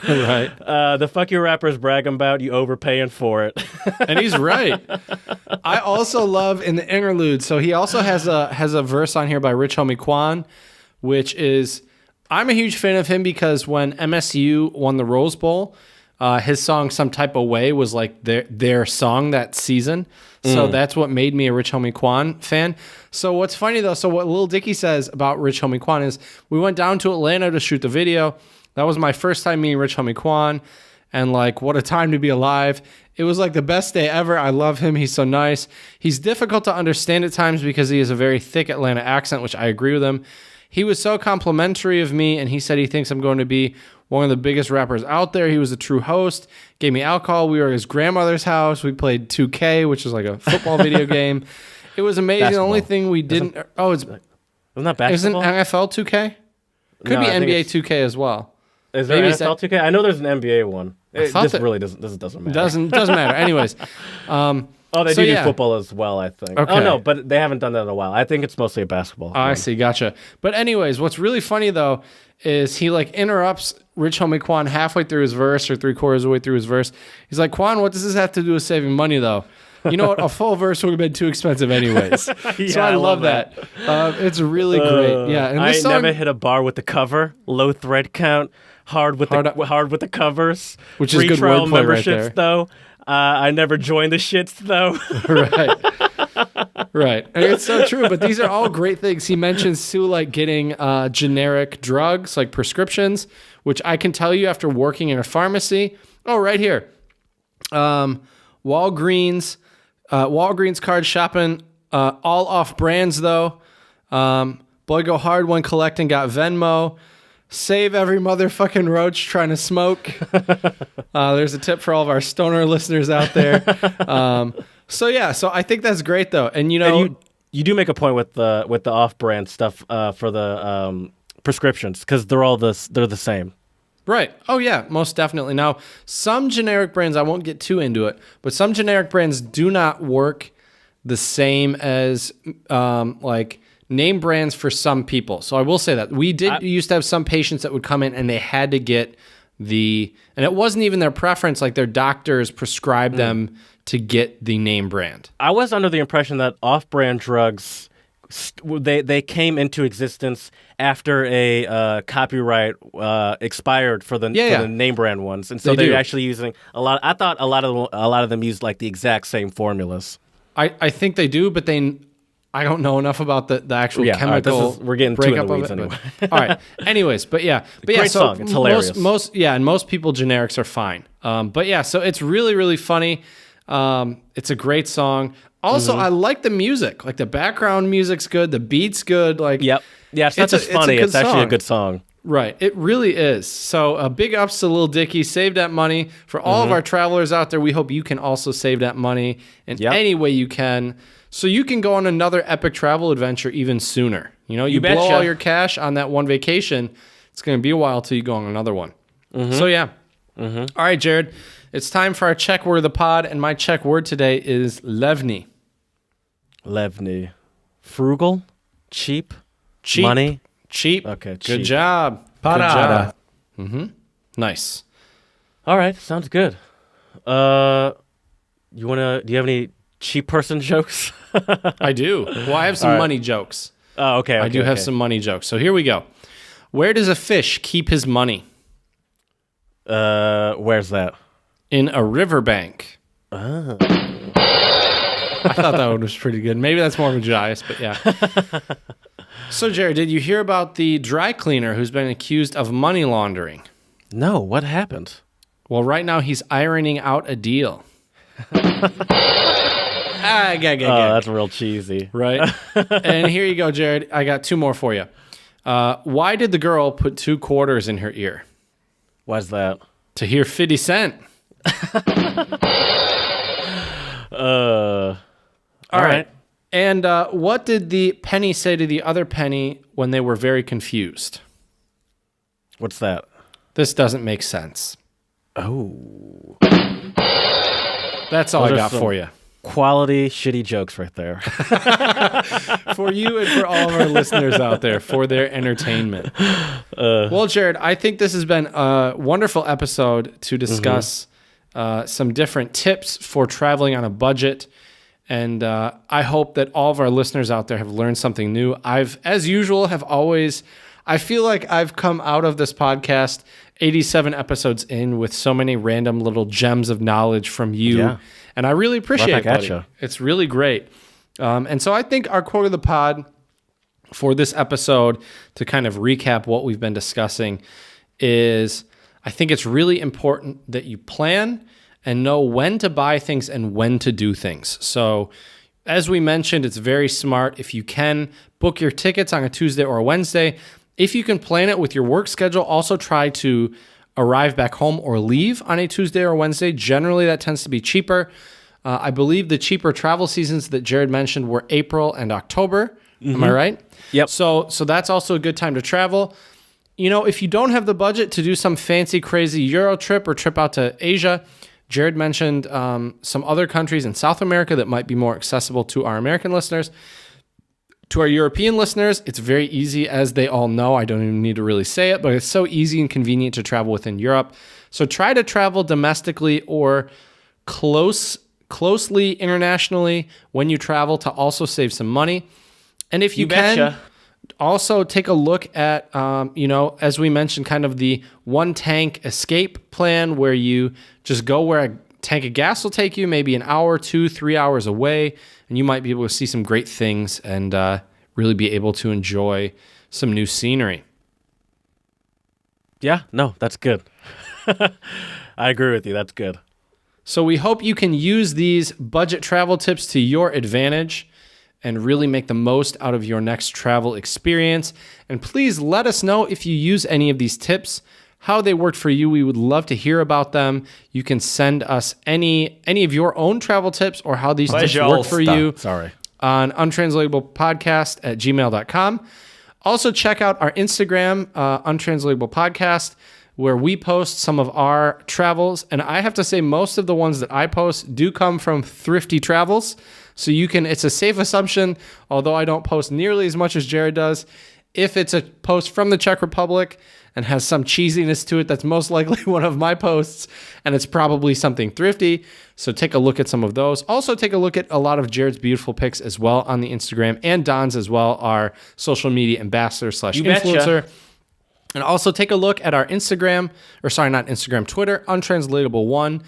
Right. The fuck your rappers bragging about you overpaying for it. And he's right. I also love in the interlude. So he also has a verse on here by Rich Homie Quan, which is, I'm a huge fan of him because when MSU won the Rose Bowl, his song "Some Type of Way" was like their song that season. So that's what made me a Rich Homie Quan fan. So what's funny though, so what Lil Dicky says about Rich Homie Quan is, we went down to Atlanta to shoot the video. That was my first time meeting Rich Homie Quan, and like, what a time to be alive. It was like the best day ever. I love him. He's so nice. He's difficult to understand at times because he has a very thick Atlanta accent, which I agree with him. He was so complimentary of me, and he said he thinks I'm going to be one of the biggest rappers out there. He was a true host, gave me alcohol. We were at his grandmother's house. We played 2K, which is like a football video game. It was amazing. Basketball. The only thing we didn't... Isn't that basketball? Isn't NFL 2K? Could be NBA 2K as well. Is there NFL 2K? I know there's an NBA one. This really doesn't matter. Doesn't matter. Anyways. They do football as well, I think. Okay. Oh, no, but they haven't done that in a while. I think it's mostly a basketball. I see. Gotcha. But anyways, what's really funny, though, is he like interrupts Rich Homie Quan halfway through his verse or 3/4 of the way through his verse. He's like, Quan, what does this have to do with saving money, though? You know what? A full verse would have been too expensive anyways. So I love that. It's really great. Yeah. And this never hit a bar with the cover. Low thread count. Hard with the covers. Which is good trial wordplay memberships, right there. though. I never joined the shits, though. Right. And it's so true, but these are all great things. He mentions, too, like getting generic drugs, like prescriptions, which I can tell you after working in a pharmacy. Oh, right here. Walgreens card shopping, all off brands, though. Boy, go hard when collecting, got Venmo. Save every motherfucking roach trying to smoke. There's a tip for all of our stoner listeners out there. So I think that's great though. And you do make a point with the off-brand stuff for the prescriptions, because they're the same. Right. Oh yeah, most definitely. Now, some generic brands, I won't get too into it, but some generic brands do not work the same as like name brands for some people. So I will say that we used to have some patients that would come in and they had to get and it wasn't even their preference, like their doctors prescribed them to get the name brand. I was under the impression that off-brand drugs, they came into existence after a copyright expired for the name brand ones, and so they're actually using a lot. I thought a lot of them used like the exact same formulas. I think they do, but I don't know enough about the actual chemical. We're getting too in the weeds anyway. All right. Anyways, but great song. It's hilarious. Most people generics are fine. So it's really, really funny. It's a great song. Also, I like the music. Like the background music's good. The beat's good. Like, yep. Yeah, it's not just funny. It's actually a good song. Right. It really is. So big ups to Lil Dicky. Save that money. For all of our travelers out there, we hope you can also save that money in any way you can, so you can go on another epic travel adventure even sooner. You blow all your cash on that one vacation, it's going to be a while till you go on another one. So yeah. All right, Jared, it's time for our Czech word of the pod, and my Czech word today is levný. Levný. Frugal? Cheap? Money? Cheap. Okay, Good cheap. job. Parada. Good job. Nice. All right, sounds good. Do you have any cheap person jokes? I do. Well, I have some money jokes. Oh, okay. I do have some money jokes. So here we go. Where does a fish keep his money? Where's that? In a riverbank. Oh. I thought that one was pretty good. Maybe that's more of a bias, but yeah. So, Jared, did you hear about the dry cleaner who's been accused of money laundering? No, what happened? Well, right now he's ironing out a deal. That's real cheesy. Right? And here you go, Jared. I got 2 more for you. Why did the girl put 2 quarters in her ear? Why's that? To hear 50 Cent. All right. And what did the penny say to the other penny when they were very confused? What's that? This doesn't make sense. Oh. That's all I got for you. Quality, shitty jokes right there. For you and for all of our listeners out there, for their entertainment. Well, Jared, I think this has been a wonderful episode to discuss some different tips for traveling on a budget. And I hope that all of our listeners out there have learned something new. I've, as usual, I feel like I've come out of this podcast 87 episodes in with so many random little gems of knowledge from you. Yeah. And I really appreciate it, buddy. It's really great. And so I think our quote of the pod for this episode, to kind of recap what we've been discussing, is I think it's really important that you plan and know when to buy things and when to do things. So as we mentioned, it's very smart. If you can, book your tickets on a Tuesday or a Wednesday. If you can plan it with your work schedule, also try to arrive back home or leave on a Tuesday or Wednesday. Generally, that tends to be cheaper. I believe the cheaper travel seasons that Jared mentioned were April and October. Am I right? Yep. So that's also a good time to travel. You know, if you don't have the budget to do some fancy, crazy Euro trip or trip out to Asia, Jared mentioned some other countries in South America that might be more accessible to our American listeners. To our European listeners, it's very easy, as they all know. I don't even need to really say it, but it's so easy and convenient to travel within Europe. So try to travel domestically or closely internationally when you travel to also save some money. And if you can, also take a look at, as we mentioned, kind of the one tank escape plan, where you just go where a tank of gas will take you, maybe an hour, 2, 3 hours away, and you might be able to see some great things and really be able to enjoy some new scenery. Yeah, no, that's good. I agree with you. That's good. So we hope you can use these budget travel tips to your advantage and really make the most out of your next travel experience. And please let us know if you use any of these tips, how they worked for you. We would love to hear about them. You can send us any of your own travel tips or how these tips work for you on untranslatablepodcast@gmail.com. Also, check out our Instagram, Untranslatable Podcast, where we post some of our travels. And I have to say, most of the ones that I post do come from thrifty travels. So it's a safe assumption, although I don't post nearly as much as Jared does. If it's a post from the Czech Republic and has some cheesiness to it, that's most likely one of my posts, and it's probably something thrifty. So take a look at some of those. Also take a look at a lot of Jared's beautiful pics as well on the Instagram, and Don's as well, our social media ambassador / influencer. And also take a look at our Twitter, Untranslatable1,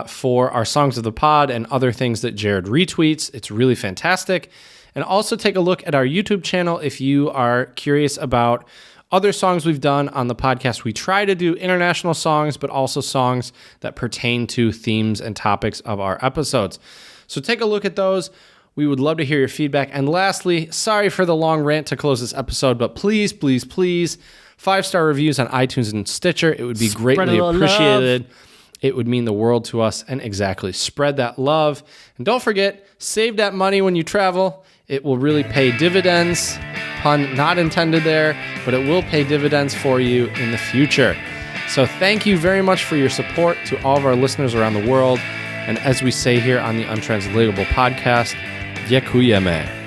for our Songs of the Pod and other things that Jared retweets. It's really fantastic. And also take a look at our YouTube channel if you are curious about other songs we've done on the podcast. We try to do international songs, but also songs that pertain to themes and topics of our episodes. So take a look at those. We would love to hear your feedback. And lastly, sorry for the long rant to close this episode, but please, 5-star reviews on iTunes and Stitcher. It would be greatly appreciated. It would mean the world to us. And exactly, spread that love. And don't forget, save that money when you travel. It will really pay dividends. Pun not intended there, but it will pay dividends for you in the future. So thank you very much for your support to all of our listeners around the world. And as we say here on the Untranslatable Podcast, Děkujeme.